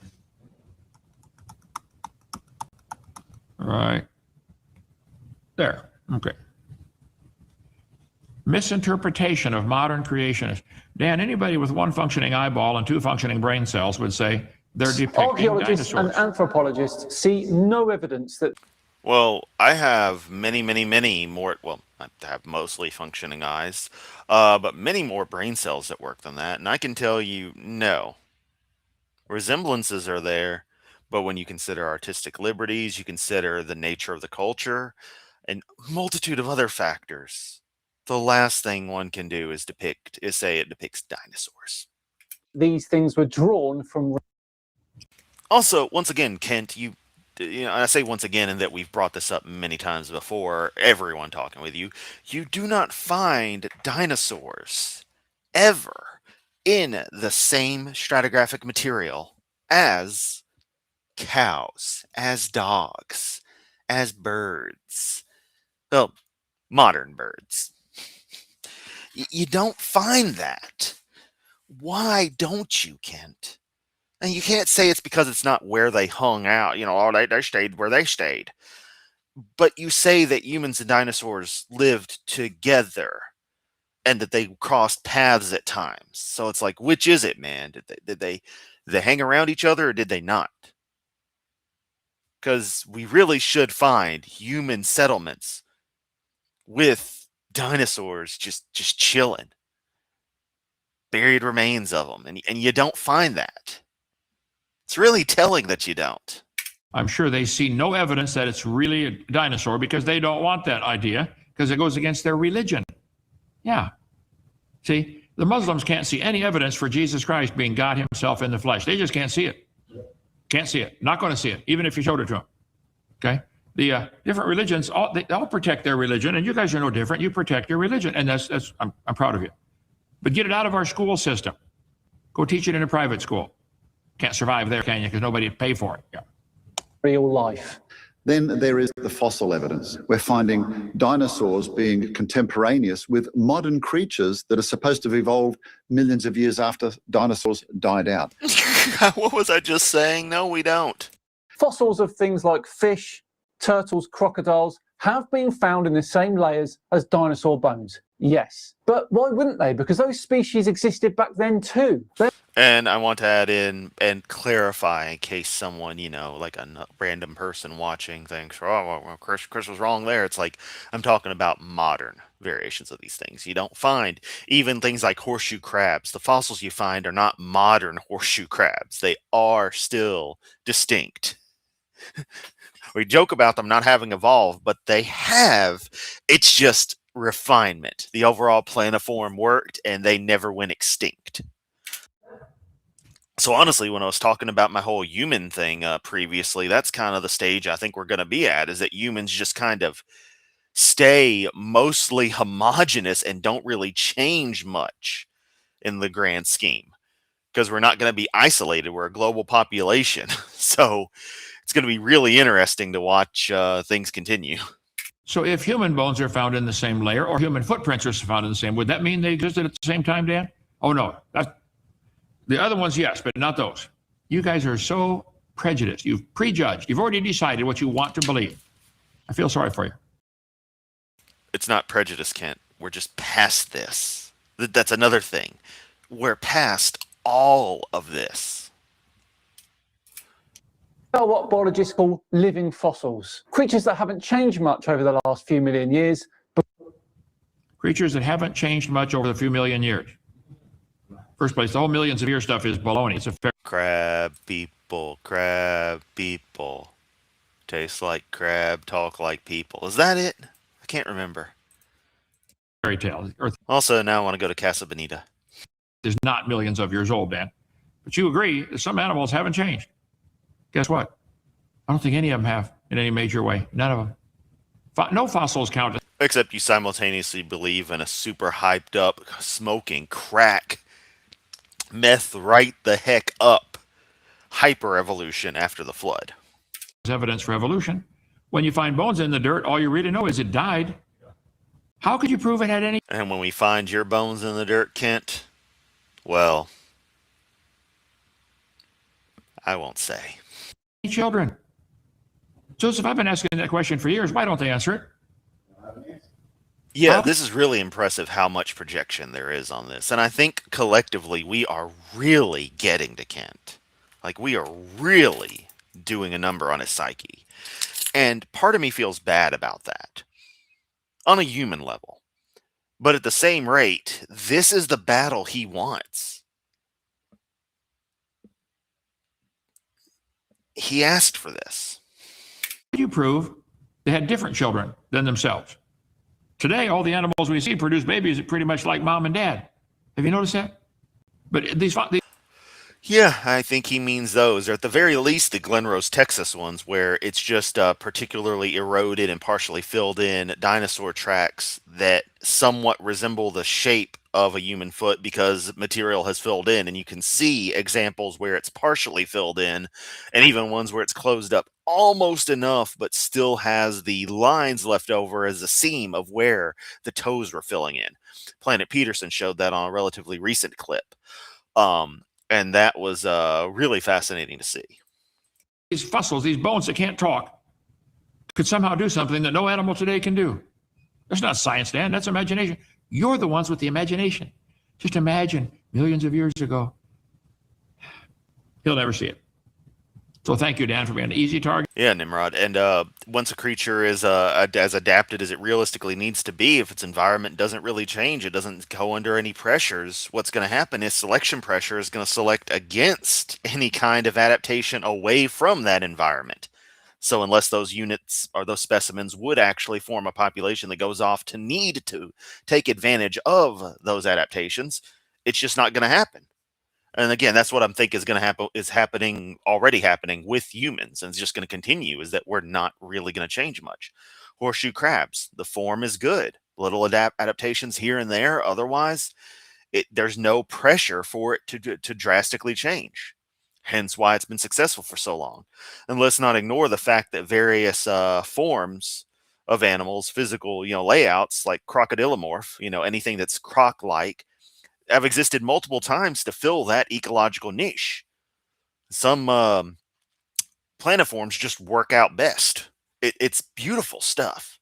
All right. There. Okay. Misinterpretation of modern creationists. Dan, anybody with one functioning eyeball and 2 functioning brain cells would say they're depicting Archaeologists dinosaurs. and anthropologists see no evidence that. Well, I have many more. Well, I have mostly functioning eyes, but many more brain cells at work than that. And I can tell you, no. Resemblances are there, but when you consider artistic liberties, you consider the nature of the culture, and a multitude of other factors, the last thing one can do is say it depicts dinosaurs. These things were drawn from. Also, once again, Kent, you know, I say once again, and that we've brought this up many times before, everyone talking with you, you do not find dinosaurs ever in the same stratigraphic material as cows, as dogs, as birds. Well, modern birds. You don't find that. Why don't you, Kent? And you can't say it's because it's not where they hung out. You know, oh, they stayed where they stayed. But you say that humans and dinosaurs lived together and that they crossed paths at times. So it's like, which is it, man? Did they hang around each other or did they not? Because we really should find human settlements with dinosaurs just chilling. Buried remains of them. And you don't find that. It's really telling that you don't. I'm sure they see no evidence that it's really a dinosaur because they don't want that idea because it goes against their religion. Yeah. See, the Muslims can't see any evidence for Jesus Christ being God himself in the flesh. They just can't see it. Can't see it. Not going to see it, even if you showed it to them. Okay? The different religions, they all protect their religion, and you guys are no different. You protect your religion, and I'm proud of you. But get it out of our school system. Go teach it in a private school. Can't survive there, can you? Because nobody would pay for it. Yeah. Real life. Then there is the fossil evidence. We're finding dinosaurs being contemporaneous with modern creatures that are supposed to have evolved millions of years after dinosaurs died out. What was I just saying? No, we don't. Fossils of things like fish, turtles, crocodiles have been found in the same layers as dinosaur bones. Yes. But why wouldn't they? Because those species existed back then too. And I want to add in and clarify in case someone, you know, like a random person watching thinks, oh, well, Chris was wrong there. It's like, I'm talking about modern variations of these things. You don't find even things like horseshoe crabs. The fossils you find are not modern horseshoe crabs. They are still distinct. We joke about them not having evolved, but they have. It's just refinement. The overall planiform worked, and they never went extinct. So honestly, when I was talking about my whole human thing previously, that's kind of the stage I think we're going to be at, is that humans just kind of stay mostly homogenous and don't really change much in the grand scheme, because we're not going to be isolated. We're a global population. So it's going to be really interesting to watch things continue. So if human bones are found in the same layer, or human footprints are found in the same, would that mean they existed at the same time, Dan? Oh, no. The other ones, yes, but not those. You guys are so prejudiced. You've prejudged. You've already decided what you want to believe. I feel sorry for you. It's not prejudice, Kent. We're just past this. That's another thing. We're past all of this. Are what biologists call living fossils, creatures that haven't changed much over the last few million years. Creatures that haven't changed much over the few million years. First place, the whole millions of year stuff is baloney. It's a Crab people, taste like crab, talk like people. Is that it? I can't remember. fairy tale. Earth Also, now I want to go to Casa Bonita. is not millions of years old, Dan. But you agree that some animals haven't changed. Guess what? I don't think any of them have in any major way. None of them. No fossils count. Except you simultaneously believe in a super hyped up, smoking crack, meth right the heck up, hyper evolution after the flood. As evidence for evolution. When you find bones in the dirt, all you really know is it died. How could you prove it had any And when we find your bones in the dirt, Kent, well, I won't say. children? Joseph, I've been asking that question for years. Why don't they answer it? Yeah, Huh? this is really impressive how much projection there is on this. And I think collectively we are really getting to Kent. Like, we are really doing a number on his psyche. And part of me feels bad about that on a human level. But at the same rate, this is the battle he wants. He asked for this. How do you prove they had different children than themselves? Today, all the animals we see produce babies that pretty much like mom and dad. Have you noticed that? But these Yeah, I think he means those, or at the very least the Glen Rose, Texas ones, where it's just particularly eroded and partially filled in dinosaur tracks that somewhat resemble the shape of a human foot because material has filled in, and you can see examples where it's partially filled in, and even ones where it's closed up almost enough, but still has the lines left over as a seam of where the toes were filling in. Planet Peterson showed that on a relatively recent clip. And that was really fascinating to see. these fossils, these bones that can't talk, could somehow do something that no animal today can do. That's not science, Dan. That's imagination. You're the ones with the imagination. Just imagine millions of years ago. He'll never see it. So thank you, Dan, for being an easy target. Yeah, Nimrod. And once a creature is as adapted as it realistically needs to be, if its environment doesn't really change, it doesn't go under any pressures, what's going to happen is selection pressure is going to select against any kind of adaptation away from that environment. So unless those units or those specimens would actually form a population that goes off to need to take advantage of those adaptations, it's just not going to happen. And again, that's what I'm thinking is going to happen, is already happening with humans, and it's just going to continue, is that we're not really going to change much. Horseshoe crabs, the form is good. Little adaptations here and there. Otherwise, there's no pressure for it to drastically change. Hence why it's been successful for so long. And let's not ignore the fact that various forms of animals, physical, layouts like crocodilomorph, anything that's croc-like, have existed multiple times to fill that ecological niche. Some planiforms just work out best. It's beautiful stuff.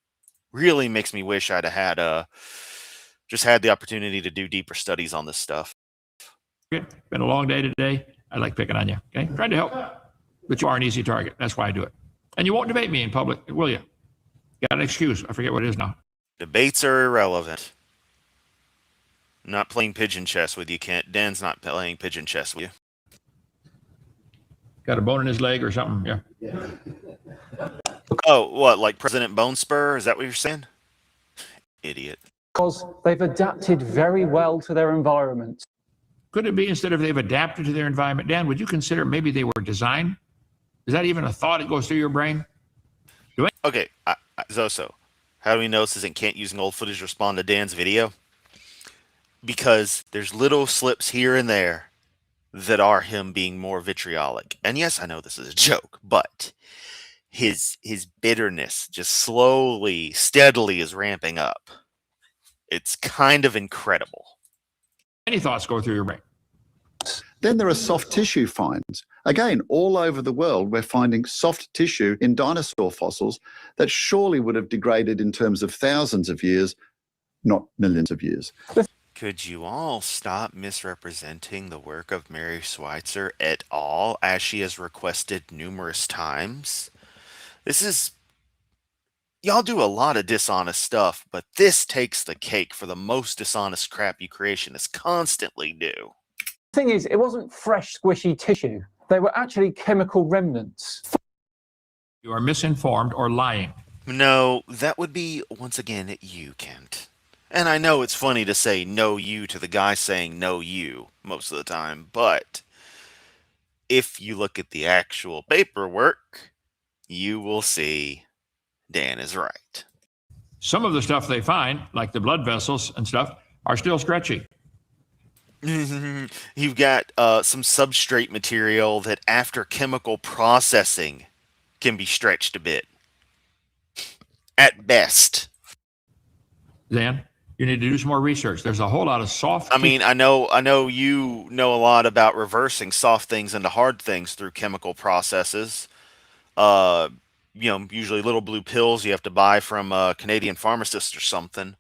Really makes me wish I'd had just had the opportunity to do deeper studies on this stuff. Been a long day today. I like picking on you. Okay, tried to help, but you are an easy target. That's why I do it. And you won't debate me in public, will you? Got an excuse? I forget what it is now. Debates are irrelevant. I'm not playing pigeon chess with you, Kent. Dan's not playing pigeon chess with you. Got a bone in his leg or something? Yeah. Oh, what, like President Bone Spur? Is that what you're saying? Idiot. because they've adapted very well to their environment. Could it be instead of they've adapted to their environment? Dan, would you consider maybe they were designed? Is that even a thought that goes through your brain? Okay, Zoso, how do we know this isn't can't using old footage to respond to Dan's video? Because there's little slips here and there that are him being more vitriolic. And yes, I know this is a joke, but his bitterness just slowly, steadily is ramping up. It's kind of incredible. Any thoughts go through your brain? Then there are soft tissue finds. Again, all over the world, we're finding soft tissue in dinosaur fossils that surely would have degraded in terms of thousands of years, not millions of years. Could you all stop misrepresenting the work of Mary Schweitzer et al., as she has requested numerous times? This is... Y'all do a lot of dishonest stuff, but this takes the cake for the most dishonest crap you creationists constantly do. The thing is, it wasn't fresh, squishy tissue. They were actually chemical remnants. You are misinformed or lying. No, that would be, once again, you, Kent. And I know it's funny to say no you to the guy saying no you most of the time, but if you look at the actual paperwork, you will see Dan is right. Some of the stuff they find, like the blood vessels and stuff, are still stretchy. You've got some substrate material that after chemical processing can be stretched a bit. At best. Dan, you need to do some more research. There's a whole lot of soft... I mean, I know you know a lot about reversing soft things into hard things through chemical processes. Usually little blue pills you have to buy from a Canadian pharmacist or something.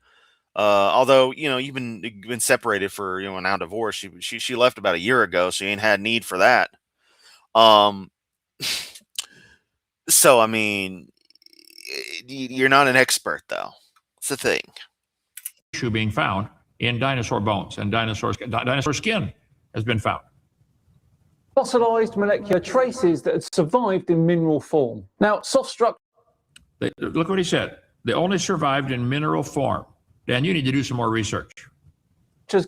Although, you've been separated for, now divorced. She left about a year ago, so you ain't had need for that. So, I mean, you're not an expert, though. It's the thing. Tissue being found in dinosaur bones, and dinosaur skin has been found. Fossilized molecular traces that had survived in mineral form. Now, soft structures... Look what he said. They only survived in mineral form. Dan, you need to do some more research.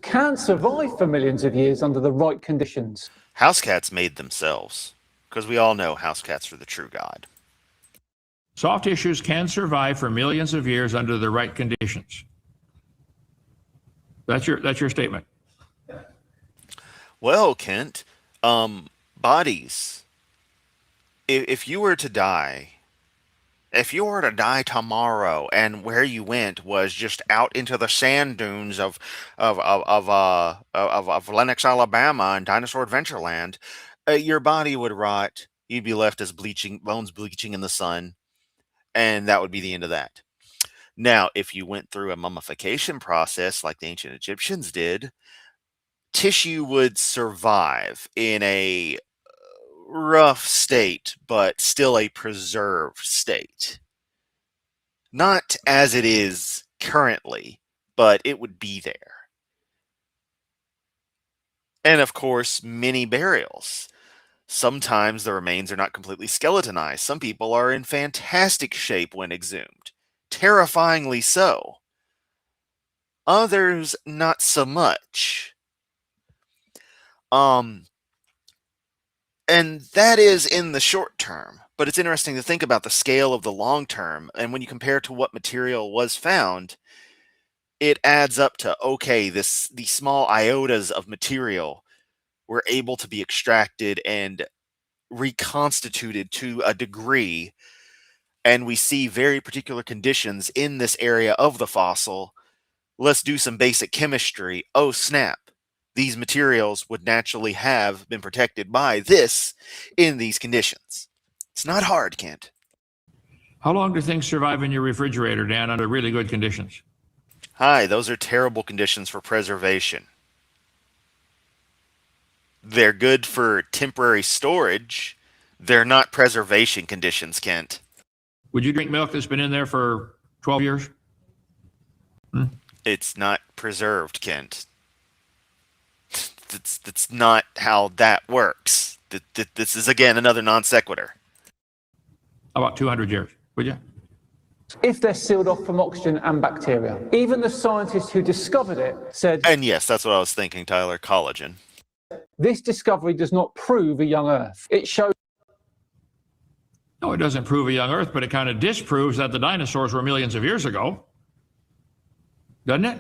can survive for millions of years under the right conditions. House cats made themselves, because we all know house cats are the true god. Soft tissues can survive for millions of years under the right conditions. That's your statement. Well, Kent, bodies. If you were to die tomorrow, and where you went was just out into the sand dunes of Lenox, Alabama, and Dinosaur Adventureland, your body would rot. You'd be left as bones bleaching in the sun, and that would be the end of that. Now, if you went through a mummification process like the ancient Egyptians did, tissue would survive in a rough state, but still a preserved state. Not as it is currently, but it would be there. And of course, many burials. Sometimes the remains are not completely skeletonized. Some people are in fantastic shape when exhumed. Terrifyingly so. Others, not so much. And that is in the short term. But it's interesting to think about the scale of the long term. And when you compare to what material was found, it adds up to, okay, these small iotas of material were able to be extracted and reconstituted to a degree. And we see very particular conditions in this area of the fossil. Let's do some basic chemistry. Oh, snap. These materials would naturally have been protected by this in these conditions. It's not hard, Kent. How long do things survive in your refrigerator, Dan, under really good conditions? Hi, those are terrible conditions for preservation. They're good for temporary storage. They're not preservation conditions, Kent. Would you drink milk that's been in there for 12 years? It's not preserved, Kent. That's not how that works. This is, again, another non sequitur. How about 200 years? would you? if they're sealed off from oxygen and bacteria. Even the scientist who discovered it said, And yes, that's what I was thinking, Tyler. Collagen. this discovery does not prove a young Earth. It shows No, it doesn't prove a young Earth, but it kind of disproves that the dinosaurs were millions of years ago. Doesn't it?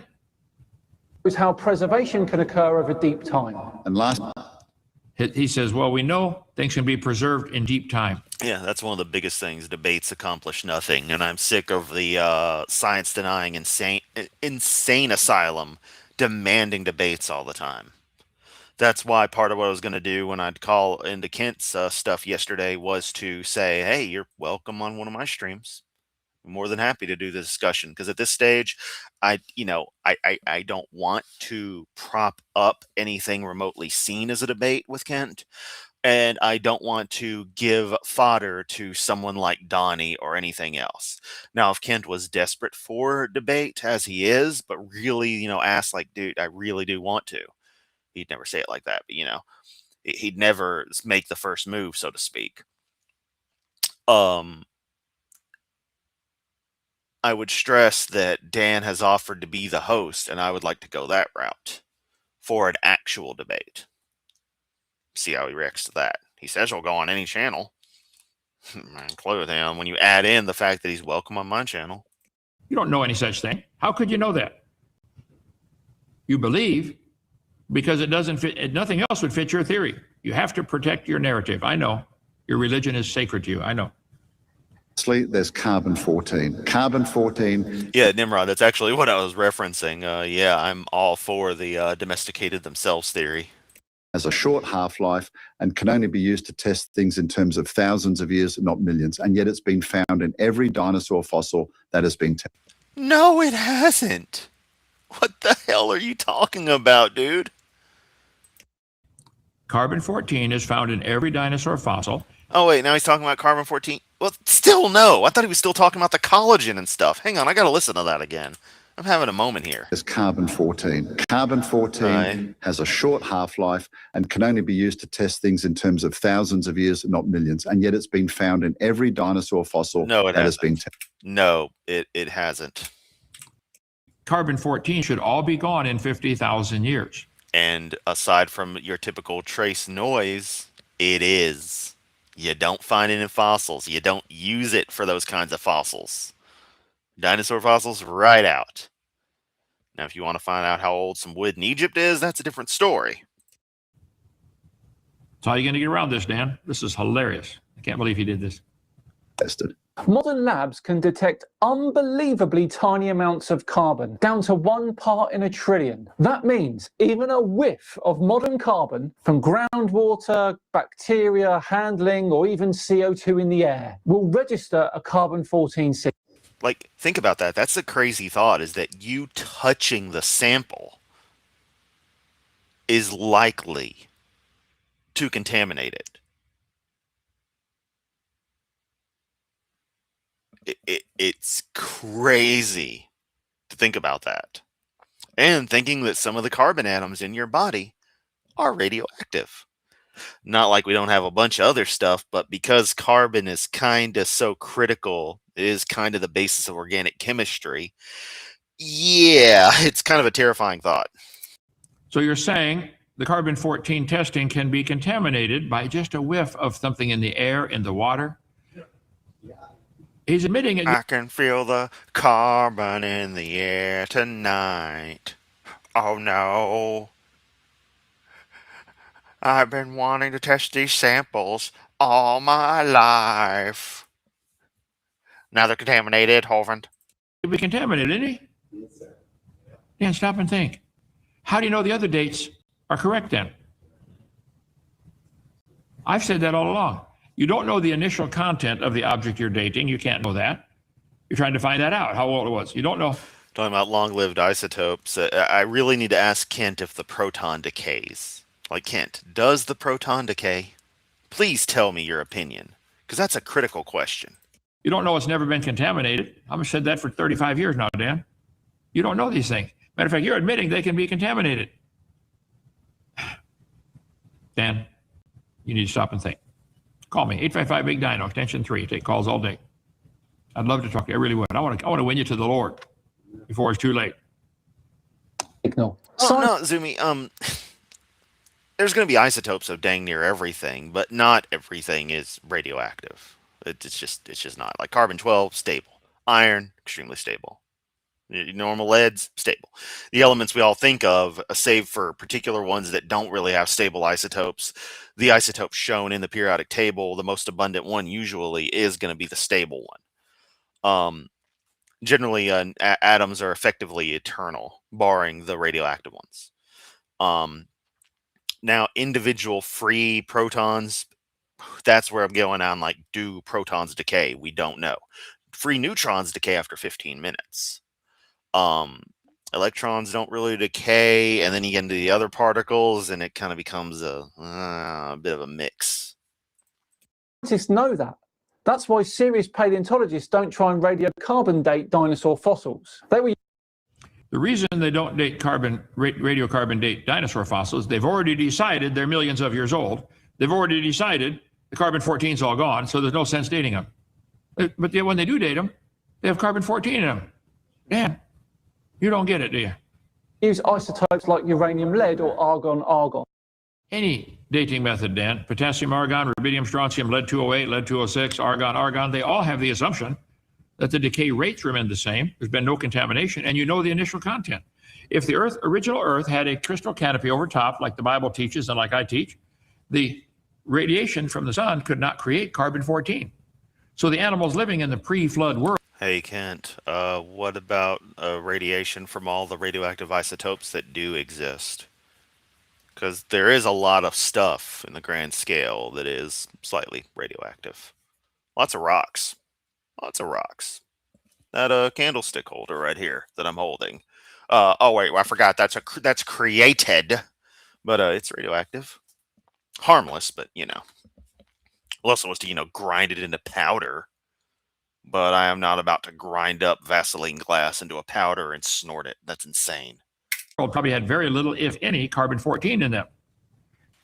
how preservation can occur over deep time. And last, He says, well, we know things can be preserved in deep time. Yeah, that's one of the biggest things. Debates accomplish nothing, and I'm sick of the science-denying insane asylum demanding debates all the time. That's why part of what I was going to do when I'd call into Kent's stuff yesterday was to say, hey, you're welcome on one of my streams. I'm more than happy to do the discussion, because at this stage, I don't want to prop up anything remotely seen as a debate with Kent. And I don't want to give fodder to someone like Donnie or anything else. Now, if Kent was desperate for debate, as he is, but really, asked like, dude, I really do want to. He'd never say it like that, but, he'd never make the first move, so to speak. I would stress that Dan has offered to be the host, and I would like to go that route for an actual debate. See how he reacts to that. He says he'll go on any channel. I include with him when you add in the fact that he's welcome on my channel. You don't know any such thing. How could you know that? You believe because it doesn't fit. Nothing else would fit your theory. You have to protect your narrative. I know. Your religion is sacred to you. I know. lastly, there's carbon-14. Carbon-14. Yeah, Nimrod, that's actually what I was referencing. Yeah, I'm all for the domesticated themselves theory. Has a short half-life and can only be used to test things in terms of thousands of years, not millions. And yet it's been found in every dinosaur fossil that has been tested. No, it hasn't. What the hell are you talking about, dude? Carbon-14 is found in every dinosaur fossil. Oh, wait, now he's talking about carbon-14? Well, still no. I thought he was still talking about the collagen and stuff. Hang on, I gotta listen to that again. I'm having a moment here. There's carbon-14. Carbon-14 Right. has a short half-life and can only be used to test things in terms of thousands of years, not millions. And yet it's been found in every dinosaur fossil No, it that has hasn't. been tested. No, it hasn't. Carbon-14 should all be gone in 50,000 years. And aside from your typical trace noise, it is. You don't find it in fossils. You don't use it for those kinds of fossils. Dinosaur fossils, right out. Now, if you want to find out how old some wood in Egypt is, that's a different story. So how are you going to get around this, Dan? This is hilarious. I can't believe he did this. Modern labs can detect unbelievably tiny amounts of carbon, down to 1 part in a trillion. That means even a whiff of modern carbon from groundwater, bacteria, handling, or even CO2 in the air will register a carbon-14 signal. Like, think about that. That's the crazy thought, is that you touching the sample is likely to contaminate it. It's crazy to think about that. And thinking that some of the carbon atoms in your body are radioactive. Not like we don't have a bunch of other stuff, but because carbon is kind of so critical, it is kind of the basis of organic chemistry. Yeah, it's kind of a terrifying thought. So you're saying the carbon-14 testing can be contaminated by just a whiff of something in the air, in the water? He's admitting it. I can feel the carbon in the air tonight. Oh no. I've been wanting to test these samples all my life. Now they're contaminated, Hovind. He'd be contaminated, isn't he? Dan, stop and think. How do you know the other dates are correct then? I've said that all along. You don't know the initial content of the object you're dating. You can't know that. You're trying to find that out, how old it was. You don't know. Talking about long-lived isotopes, I really need to ask Kent if the proton decays. Like, Kent, does the proton decay? Please tell me your opinion, because that's a critical question. You don't know it's never been contaminated. I've said that for 35 years now, Dan. You don't know these things. Matter of fact, you're admitting they can be contaminated. Dan, you need to stop and think. Call me, 855-BIG-DINO, extension 3. Take calls all day. I'd love to talk to you. I really would. I want to win you to the Lord before it's too late. Signal. Oh, no, Zumi, there's going to be isotopes of dang near everything, but not everything is radioactive. It's just not. Like carbon-12, stable. Iron, extremely stable. Normal leads, stable. The elements we all think of, save for particular ones that don't really have stable isotopes, the isotopes shown in the periodic table, the most abundant one usually is going to be the stable one. Generally, atoms are effectively eternal, barring the radioactive ones. Now, individual free protons, that's where I'm going on, like, do protons decay? We don't know. Free neutrons decay after 15 minutes. Electrons don't really decay, and then you get into the other particles, and it kind of becomes a bit of a mix. Scientists know that. That's why serious paleontologists don't try and radiocarbon date dinosaur fossils. The reason they don't date radiocarbon date dinosaur fossils, they've already decided they're millions of years old. They've already decided the carbon-14 is all gone, so there's no sense dating them. But when they do date them, they have carbon-14 in them. Dan, you don't get it, do you? Use isotopes like uranium lead or argon argon. Any dating method, Dan, potassium argon, rubidium strontium, lead 208, lead 206, argon argon, they all have the assumption that the decay rates remain the same. There's been no contamination, and you know the initial content. If the original Earth had a crystal canopy over top, like the Bible teaches and like I teach, the radiation from the sun could not create carbon-14. So the animals living in the pre-flood world. Hey, Kent, what about radiation from all the radioactive isotopes that do exist? Because there is a lot of stuff in the grand scale that is slightly radioactive. Lots of rocks. Lots of rocks. That candlestick holder right here that I'm holding. Oh wait, I forgot. That's created, but it's radioactive. Harmless, but unless it was to grind it into powder. But I am not about to grind up Vaseline glass into a powder and snort it. That's insane. Probably had very little, if any, carbon-14 in them.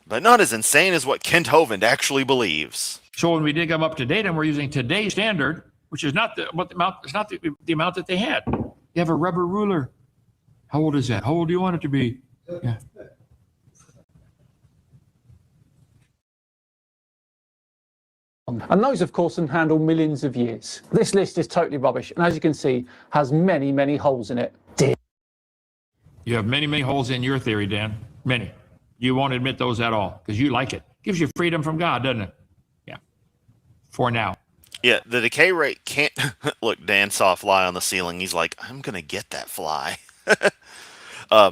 But not as insane as what Kent Hovind actually believes. So when we dig them up to date, we're using today's standard, which is not the amount that they had. You have a rubber ruler. How old is that? How old do you want it to be? Yeah. And those, of course, can handle millions of years. This list is totally rubbish, and as you can see, has many, many holes in it. You have many, many holes in your theory, Dan. Many. You won't admit those at all because you like it. Gives you freedom from God, doesn't it? Yeah. For now. Yeah, the decay rate can't... Look, Dan saw a fly on the ceiling. He's like, I'm going to get that fly. Yeah,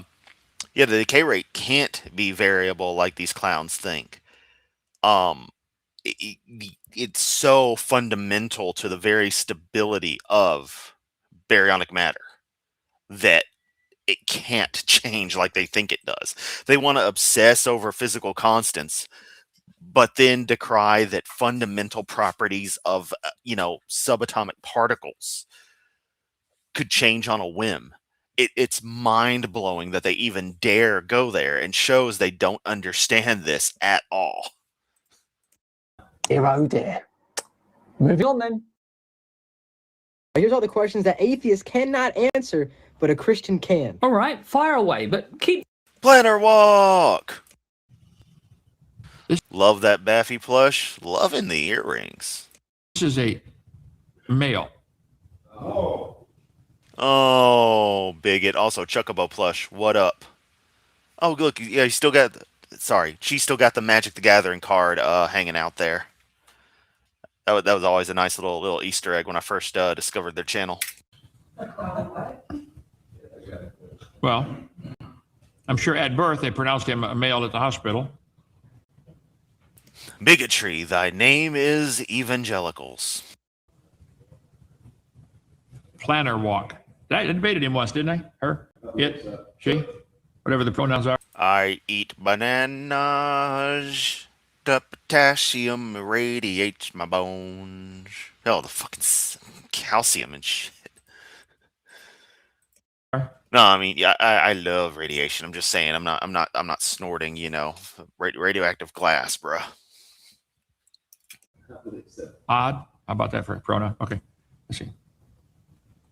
the decay rate can't be variable like these clowns think. It's so fundamental to the very stability of baryonic matter that it can't change like they think it does. They want to obsess over physical constants, but then decry that fundamental properties of, subatomic particles could change on a whim. It's mind-blowing that they even dare go there, and shows they don't understand this at all. Dear, oh dear. Moving on then. Here's all the questions that atheists cannot answer, but a Christian can. All right, fire away, but keep... Planner walk! Love that Baffy plush. Loving the earrings. This is a male. Oh, bigot. Also, Chocobo plush. What up? Oh, look. Yeah, you still got... Sorry. She still got the Magic the Gathering card hanging out there. That was always a nice little Easter egg when I first discovered their channel. Well, I'm sure at birth they pronounced him a male at the hospital. Bigotry, thy name is evangelicals. Planner walk. I debated him once, didn't I? Her? It? She? Whatever the pronouns are. I eat bananas. The potassium irradiates my bones. Oh, the fucking calcium and shit. No, I mean, yeah, I love radiation. I'm just saying, I'm not snorting, radioactive glass, bruh. Odd. How about that for a pronoun? Okay. Let's see.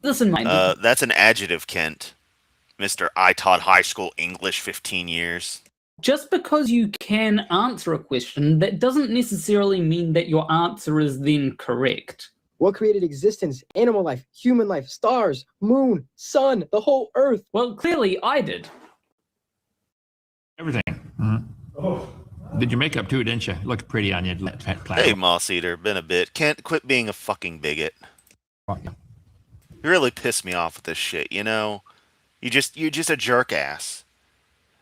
Listen, mate. That's an adjective, Kent. Mr. I taught high school English 15 years. Just because you can answer a question, that doesn't necessarily mean that your answer is then correct. What created existence? Animal life, human life, stars, moon, sun, the whole earth. Well, clearly I did. Everything. Oh, Did your makeup too, didn't you? Looked pretty on you. Hey, Moss Eater, been a bit. Kent, quit being a fucking bigot. You really piss me off with this shit, you know? You're just a jerk ass.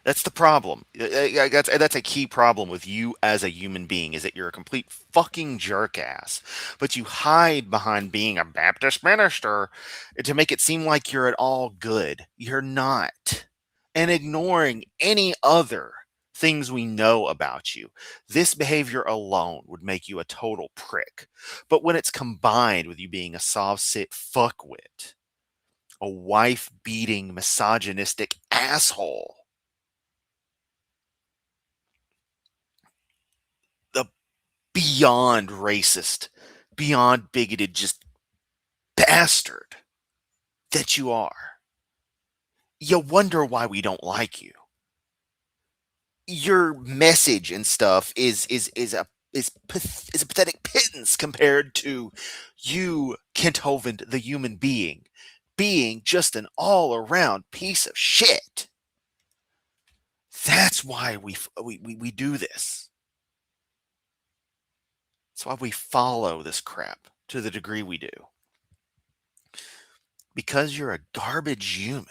That's the problem. That's a key problem with you as a human being, is that you're a complete fucking jerk ass. But you hide behind being a Baptist minister to make it seem like you're at all good. You're not. And ignoring any other things we know about you. This behavior alone would make you a total prick. But when it's combined with you being a soft-sit fuckwit, a wife-beating, misogynistic asshole, the beyond racist, beyond bigoted, just bastard that you are, you wonder why we don't like you. Your message and stuff is a pathetic pittance compared to you, Kent Hovind, the human being just an all-around piece of shit. That's why we do this. That's why we follow this crap to the degree we do. Because you're a garbage human.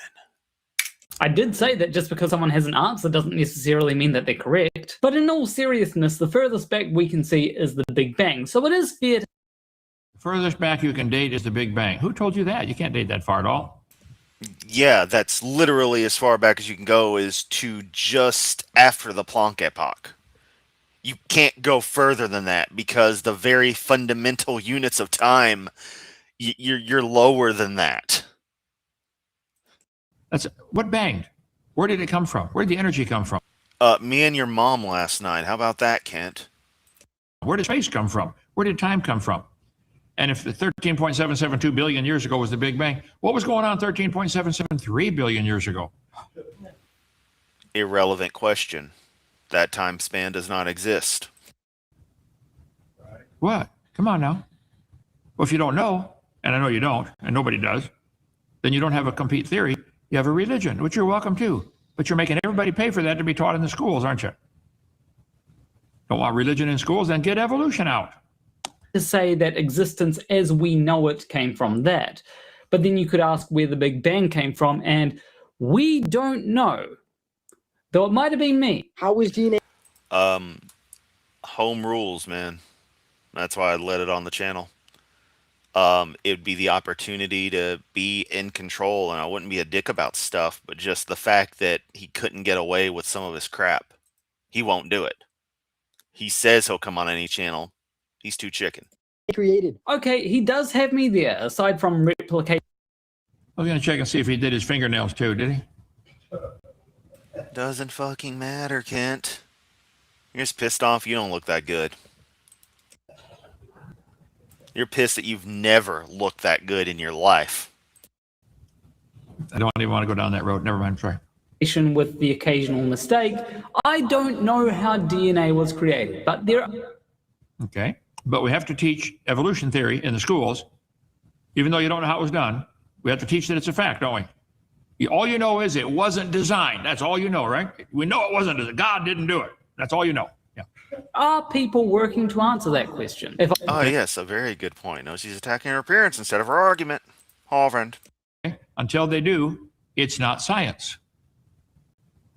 I did say that just because someone has an answer doesn't necessarily mean that they're correct. But in all seriousness, the furthest back we can see is the Big Bang. So it is fair to... Furthest back you can date is the Big Bang. Who told you that? You can't date that far at all. Yeah, that's literally as far back as you can go, is to just after the Planck epoch. You can't go further than that because the very fundamental units of time, you're lower than that. That's what banged. Where did it come from? Where did the energy come from? Me and your mom last night. How about that, Kent? Where did space come from? Where did time come from? And if the 13.772 billion years ago was the Big Bang, what was going on 13.773 billion years ago? Irrelevant question. That time span does not exist. What? Come on now. Well, if you don't know, and I know you don't, and nobody does, then you don't have a complete theory. You have a religion, which you're welcome to. But you're making everybody pay for that to be taught in the schools, aren't you? Don't want religion in schools? Then get evolution out. to say that existence as we know it came from that. But then you could ask where the Big Bang came from, and we don't know. Though it might have been me. How was DNA? Home rules, man. That's why I let it on the channel. It'd be the opportunity to be in control, and I wouldn't be a dick about stuff, but just the fact that he couldn't get away with some of his crap. He won't do it. He says he'll come on any channel. He's too chicken. Created. Okay, he does have me there, aside from replication. I was going to check and see if he did his fingernails too, did he? Doesn't fucking matter, Kent. You're just pissed off you don't look that good. You're pissed that you've never looked that good in your life. I don't even want to go down that road. Never mind. Sorry. With the occasional mistake. I don't know how DNA was created, but there are... Okay. But we have to teach evolution theory in the schools. Even though you don't know how it was done, we have to teach that it's a fact, don't we? All you know is it wasn't designed. That's all you know, right? We know it wasn't designed. God didn't do it. That's all you know. Yeah. Are people working to answer that question? Oh, yes, a very good point. No, she's attacking her appearance instead of her argument. Hovind. Okay. Until they do, it's not science.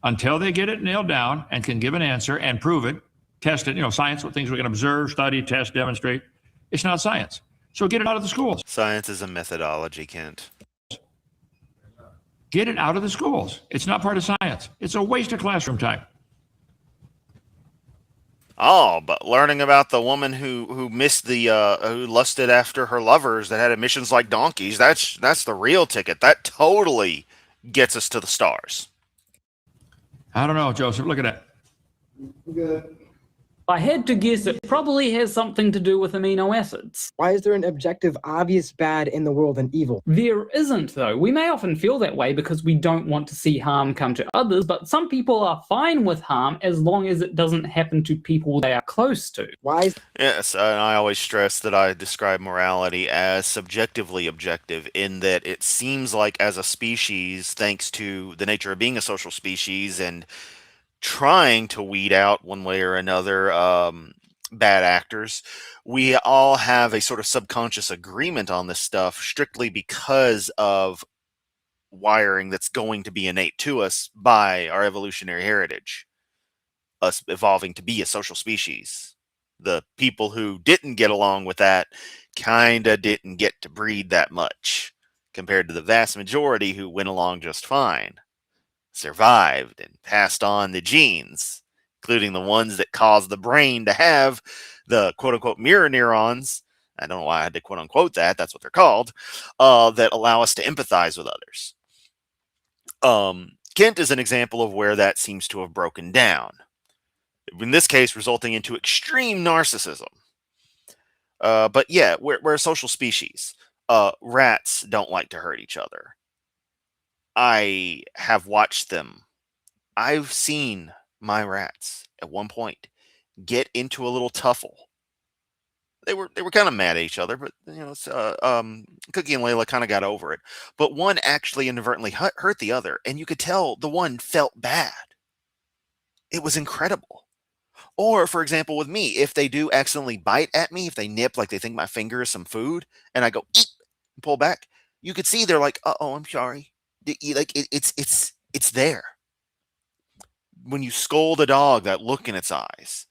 Until they get it nailed down and can give an answer and prove it, test it, science, what things we can observe, study, test, demonstrate, it's not science. So get it out of the schools. Science is a methodology, Kent. Get it out of the schools. It's not part of science. It's a waste of classroom time. Oh, but learning about the woman who missed the who lusted after her lovers that had emissions like donkeys, that's the real ticket. That totally gets us to the stars. I don't know, Joseph. Look at that. Good. I had to guess it probably has something to do with amino acids. Why is there an objective, obvious bad in the world and evil? There isn't, though. We may often feel that way because we don't want to see harm come to others, but some people are fine with harm as long as it doesn't happen to people they are close to. Why is Yes, and I always stress that I describe morality as subjectively objective in that it seems like as a species, thanks to the nature of being a social species and trying to weed out one way or another bad actors, we all have a sort of subconscious agreement on this stuff strictly because of wiring that's going to be innate to us by our evolutionary heritage, us evolving to be a social species. The people who didn't get along with that kind of didn't get to breed that much compared to the vast majority who went along just fine, survived, and passed on the genes, including the ones that cause the brain to have the quote-unquote mirror neurons. I don't know why I had to quote-unquote that. That's what they're called, that allow us to empathize with others. Kent is an example of where that seems to have broken down. In this case, resulting into extreme narcissism. But yeah, we're a social species. Rats don't like to hurt each other. I have watched them. I've seen my rats at one point get into a little tuffle. They were kind of mad at each other, but Cookie and Layla kind of got over it. But one actually inadvertently hurt the other, and you could tell the one felt bad. It was incredible. Or, for example, with me, if they do accidentally bite at me, if they nip like they think my finger is some food, and I go eep and pull back, you could see they're like, "Uh-oh, I'm sorry." Like it's there. When you scold a dog, that look in its eyes,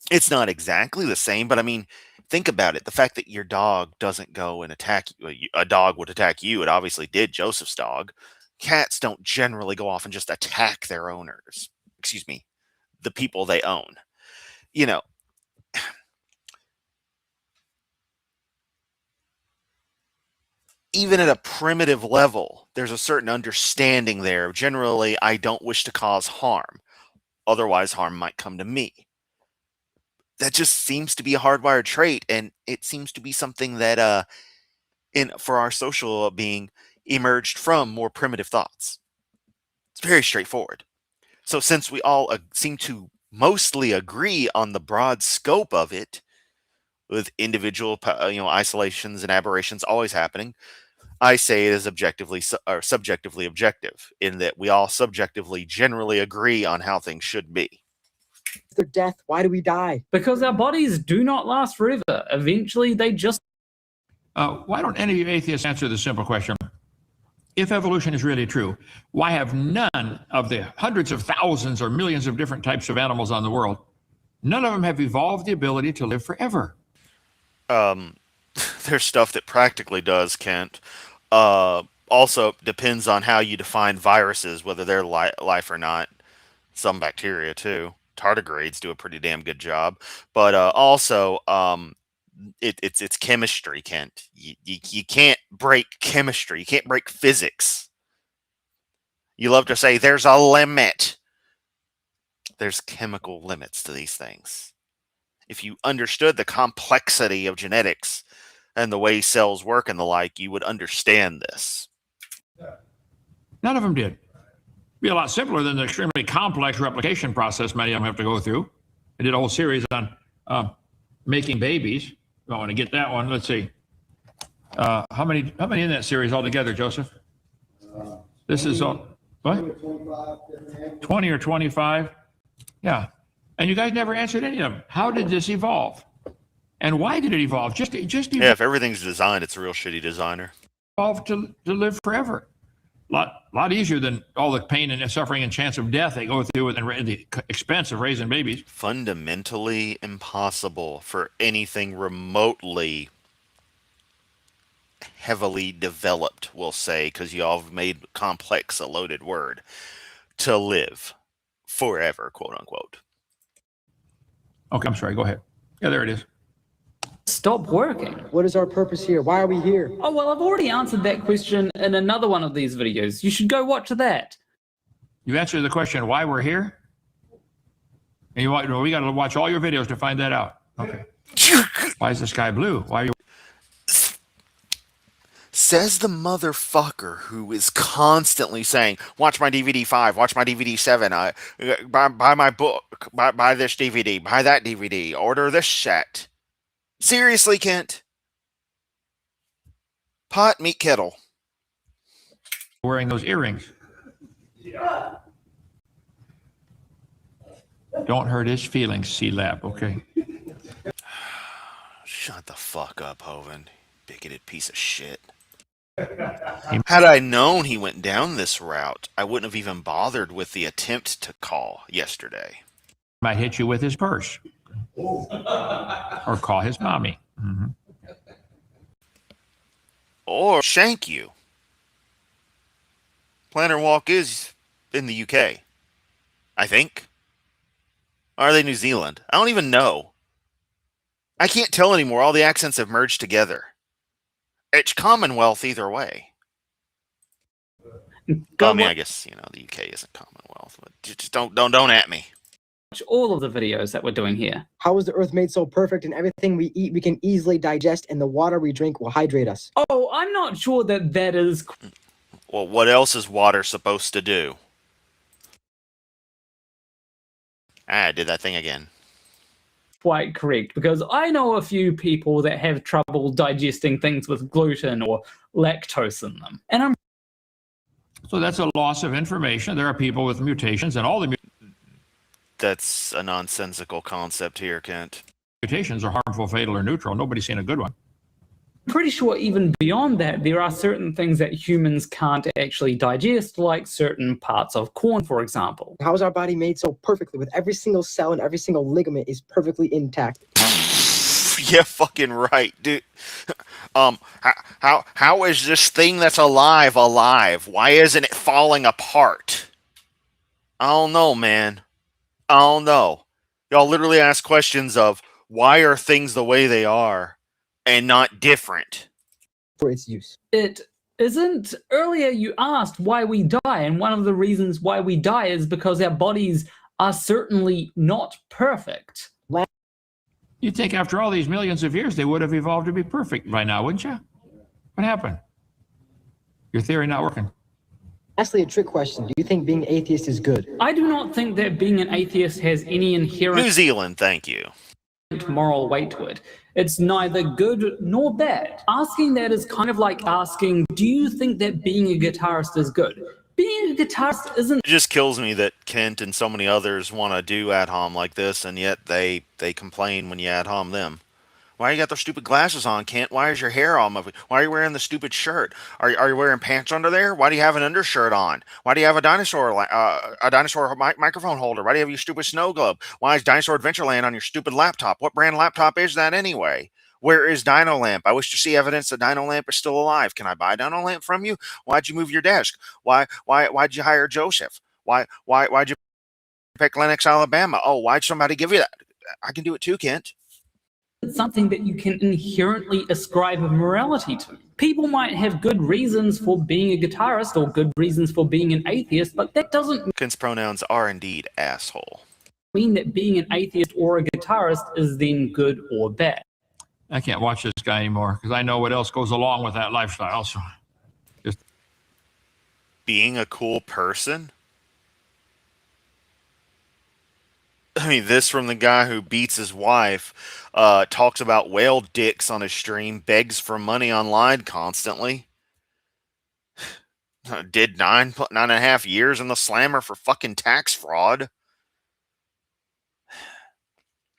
it's not exactly the same, but I mean, think about it. The fact that your dog doesn't go and attack you, a dog would attack you. It obviously did Joseph's dog. Cats don't generally go off and just attack their owners. Excuse me, the people they own. You know, even at a primitive level, there's a certain understanding there. Generally, I don't wish to cause harm. Otherwise, harm might come to me. That just seems to be a hardwired trait, and it seems to be something that, for our social being, emerged from more primitive thoughts. It's very straightforward. So, since we all seem to mostly agree on the broad scope of it, with individual, isolations and aberrations always happening, I say it is objectively or subjectively objective in that we all subjectively generally agree on how things should be. there death? Why do we die? Because our bodies do not last forever. Eventually, they just... Why don't any of you atheists answer the simple question? If evolution is really true, why have none of the hundreds of thousands or millions of different types of animals on the world, none of them have evolved the ability to live forever? There's stuff that practically does, Kent. Also depends on how you define viruses, whether they're life or not. Some bacteria too. Tardigrades do a pretty damn good job, but also it's chemistry, Kent. You can't break chemistry. You can't break physics. You love to say there's a limit. There's chemical limits to these things. If you understood the complexity of genetics and the way cells work and the like, you would understand this. None of them did. Be a lot simpler than the extremely complex replication process many of them have to go through. I did a whole series on making babies. I want to get that one. Let's see. How many in that series altogether, Joseph? This is all, what? 20 or 25? Yeah. And you guys never answered any of them. How did this evolve? And why did it evolve? Just Yeah, if everything's designed, it's a real shitty designer. evolve to live forever. Lot easier than all the pain and suffering and chance of death they go through and the expense of raising babies. Fundamentally impossible for anything remotely heavily developed, we'll say, because y'all have made complex a loaded word, to live forever, quote unquote. Okay, I'm sorry. Go ahead. Yeah, there it is. stop working. What is our purpose here? Why are we here? Oh, well, I've already answered that question in another one of these videos. You should go watch that. You answered the question why we're here? And we got to watch all your videos to find that out. Okay. Why is the sky blue? Why are you? Says the motherfucker who is constantly saying, watch my DVD 5, watch my DVD 7, buy my book, buy this DVD, buy that DVD, order this set. Seriously, Kent? Pot, meat, kettle. Wearing those earrings? Don't hurt his feelings, C-Lab, okay? Shut the fuck up, Hovind. Bigoted piece of shit. Had I known he went down this route, I wouldn't have even bothered with the attempt to call yesterday. Might hit you with his purse. Or call his mommy. Mm-hmm. Or shank you. Planner Walk is in the UK. I think. Or are they New Zealand? I don't even know. I can't tell anymore. All the accents have merged together. It's Commonwealth either way. I mean, I guess, the UK isn't Commonwealth, but just don't at me. Watch all of the videos that we're doing here. How is the earth made so perfect and everything we eat we can easily digest and the water we drink will hydrate us? Oh, I'm not sure that is Well, what else is water supposed to do? I did that thing again. quite correct, because I know a few people that have trouble digesting things with gluten or lactose in them. And I'm So that's a loss of information. There are people with mutations, and all the That's a nonsensical concept here, Kent. mutations are harmful, fatal, or neutral. Nobody's seen a good one. pretty sure even beyond that, there are certain things that humans can't actually digest, like certain parts of corn, for example. How is our body made so perfectly with every single cell and every single ligament is perfectly intact? Yeah, fucking right, dude. How is this thing that's alive? Why isn't it falling apart? I don't know, man. I don't know. Y'all literally ask questions of why are things the way they are and not different. For its use. It isn't. Earlier you asked why we die, and one of the reasons why we die is because our bodies are certainly not perfect. You'd think after all these millions of years, they would have evolved to be perfect by now, wouldn't you? What happened? Your theory not working. Lastly, a trick question. Do you think being atheist is good? I do not think that being an atheist has any inherent New Zealand, thank you. moral weight to it. It's neither good nor bad. Asking that is kind of like asking, do you think that being a guitarist is good? Being a guitarist isn't. It just kills me that Kent and so many others want to do ad hom like this, and yet they complain when you ad hom them. Why you got those stupid glasses on, Kent? Why is your hair all muffled? Why are you wearing the stupid shirt? Are you wearing pants under there? Why do you have an undershirt on? Why do you have a dinosaur microphone holder? Why do you have your stupid snow globe? Why is Dinosaur Adventureland on your stupid laptop? What brand laptop is that anyway? Where is Dino Lamp? I wish to see evidence that Dino Lamp is still alive. Can I buy Dino Lamp from you? Why'd you move your desk? Why'd you hire Joseph? Why'd you pick Lenox, Alabama? Oh, why'd somebody give you that? I can do it too, Kent. something that you can inherently ascribe a morality to. People might have good reasons for being a guitarist or good reasons for being an atheist, but that doesn't Kent's pronouns are indeed asshole. mean that being an atheist or a guitarist is then good or bad. I can't watch this guy anymore because I know what else goes along with that lifestyle. So just Being a cool person? I mean, this from the guy who beats his wife, talks about whale dicks on his stream, begs for money online constantly. Did 9.5 years in the slammer for fucking tax fraud.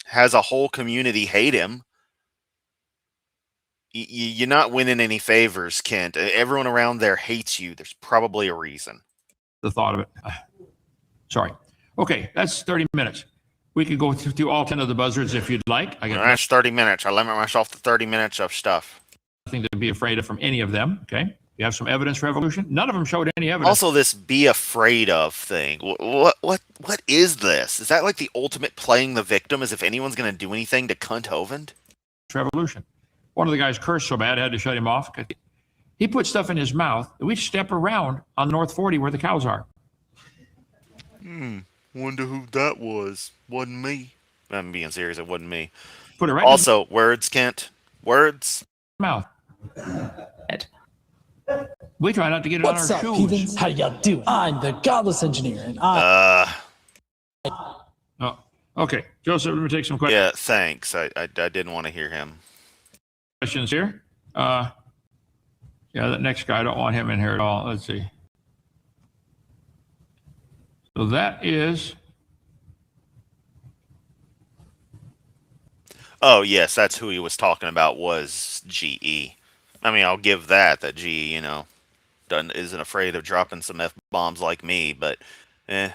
Has a whole community hate him. You're not winning any favors, Kent. Everyone around there hates you. There's probably a reason. the thought of it. Sorry. Okay, that's 30 minutes. We could go through all 10 of the buzzards if you'd like. I got That's 30 minutes. I limit myself to 30 minutes of stuff. nothing to be afraid of from any of them. Okay. You have some evidence for evolution. None of them showed any evidence Also, this be afraid of thing. What is this? Is that like the ultimate playing the victim, as if anyone's going to do anything to cunt Hovind? for evolution. One of the guys cursed so bad I had to shut him off. He put stuff in his mouth. We step around on North 40 where the cows are. Wonder who that was. Wasn't me. I'm being serious. It wasn't me. Put it right Also, words, Kent. Words. in the mouth. We try not to get it What's on up, our shoes. heathens? How y'all doing? I'm the Godless Engineer, and Oh, okay, Joseph, let me take some questions. Yeah, thanks. I didn't want to hear him. Questions here. Yeah, that next guy, I don't want him in here at all. Let's see. So that is. Oh, yes, that's who he was talking about, was GE. I mean, I'll give that GE, isn't afraid of dropping some F-bombs like me, but if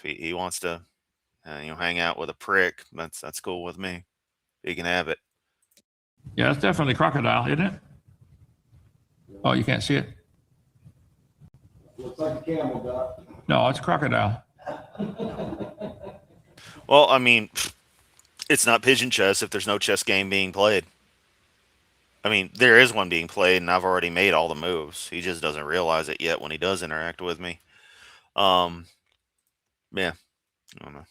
he wants to, hang out with a prick, that's cool with me. He can have it. Yeah, it's definitely crocodile, isn't it? Oh, you can't see it? Looks like a camel, Doc. No, it's crocodile. Well, I mean, it's not pigeon chess if there's no chess game being played. I mean, there is one being played, and I've already made all the moves. He just doesn't realize it yet when he does interact with me. Yeah, I don't know.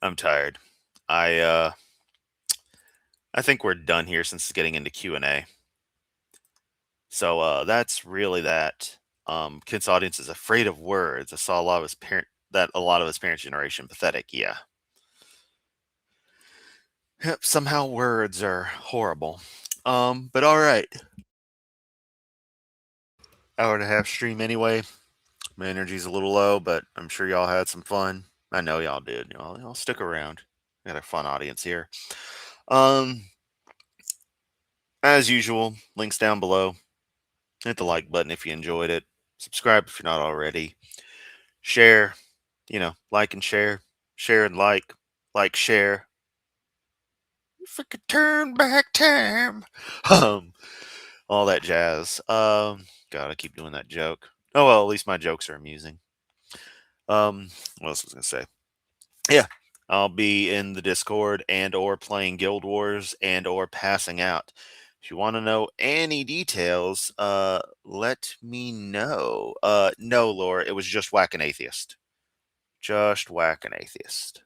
I'm tired. I think we're done here since it's getting into Q&A. So that's really that. Kid's audience is afraid of words. I saw a lot of his parents' generation pathetic. Yeah. Yep. Somehow words are horrible. But all right. Hour and a half stream anyway. My energy's a little low, but I'm sure y'all had some fun. I know y'all did. Y'all stick around. We got a fun audience here. As usual, links down below. Hit the like button if you enjoyed it. Subscribe if you're not already. Share, like and share. Share and like, share. If I could turn back time. All that jazz. God, I keep doing that joke. Oh well, at least my jokes are amusing. What else was I gonna say? Yeah, I'll be in the Discord and or playing Guild Wars and or passing out. If you want to know any details, let me know. No, Laura, it was just whack an atheist. Just whack an atheist.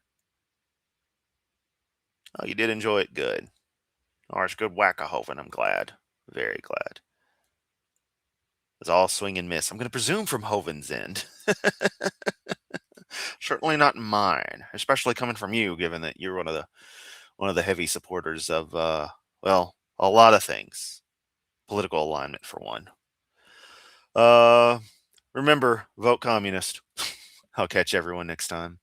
Oh, you did enjoy it. Good. Or it's good whack a Hovind. I'm glad. Very glad. It's all swing and miss. I'm going to presume from Hovind's end. Certainly not mine, especially coming from you, given that you're one of the heavy supporters of well, a lot of things. Political alignment for one. Remember, vote communist. I'll catch everyone next time.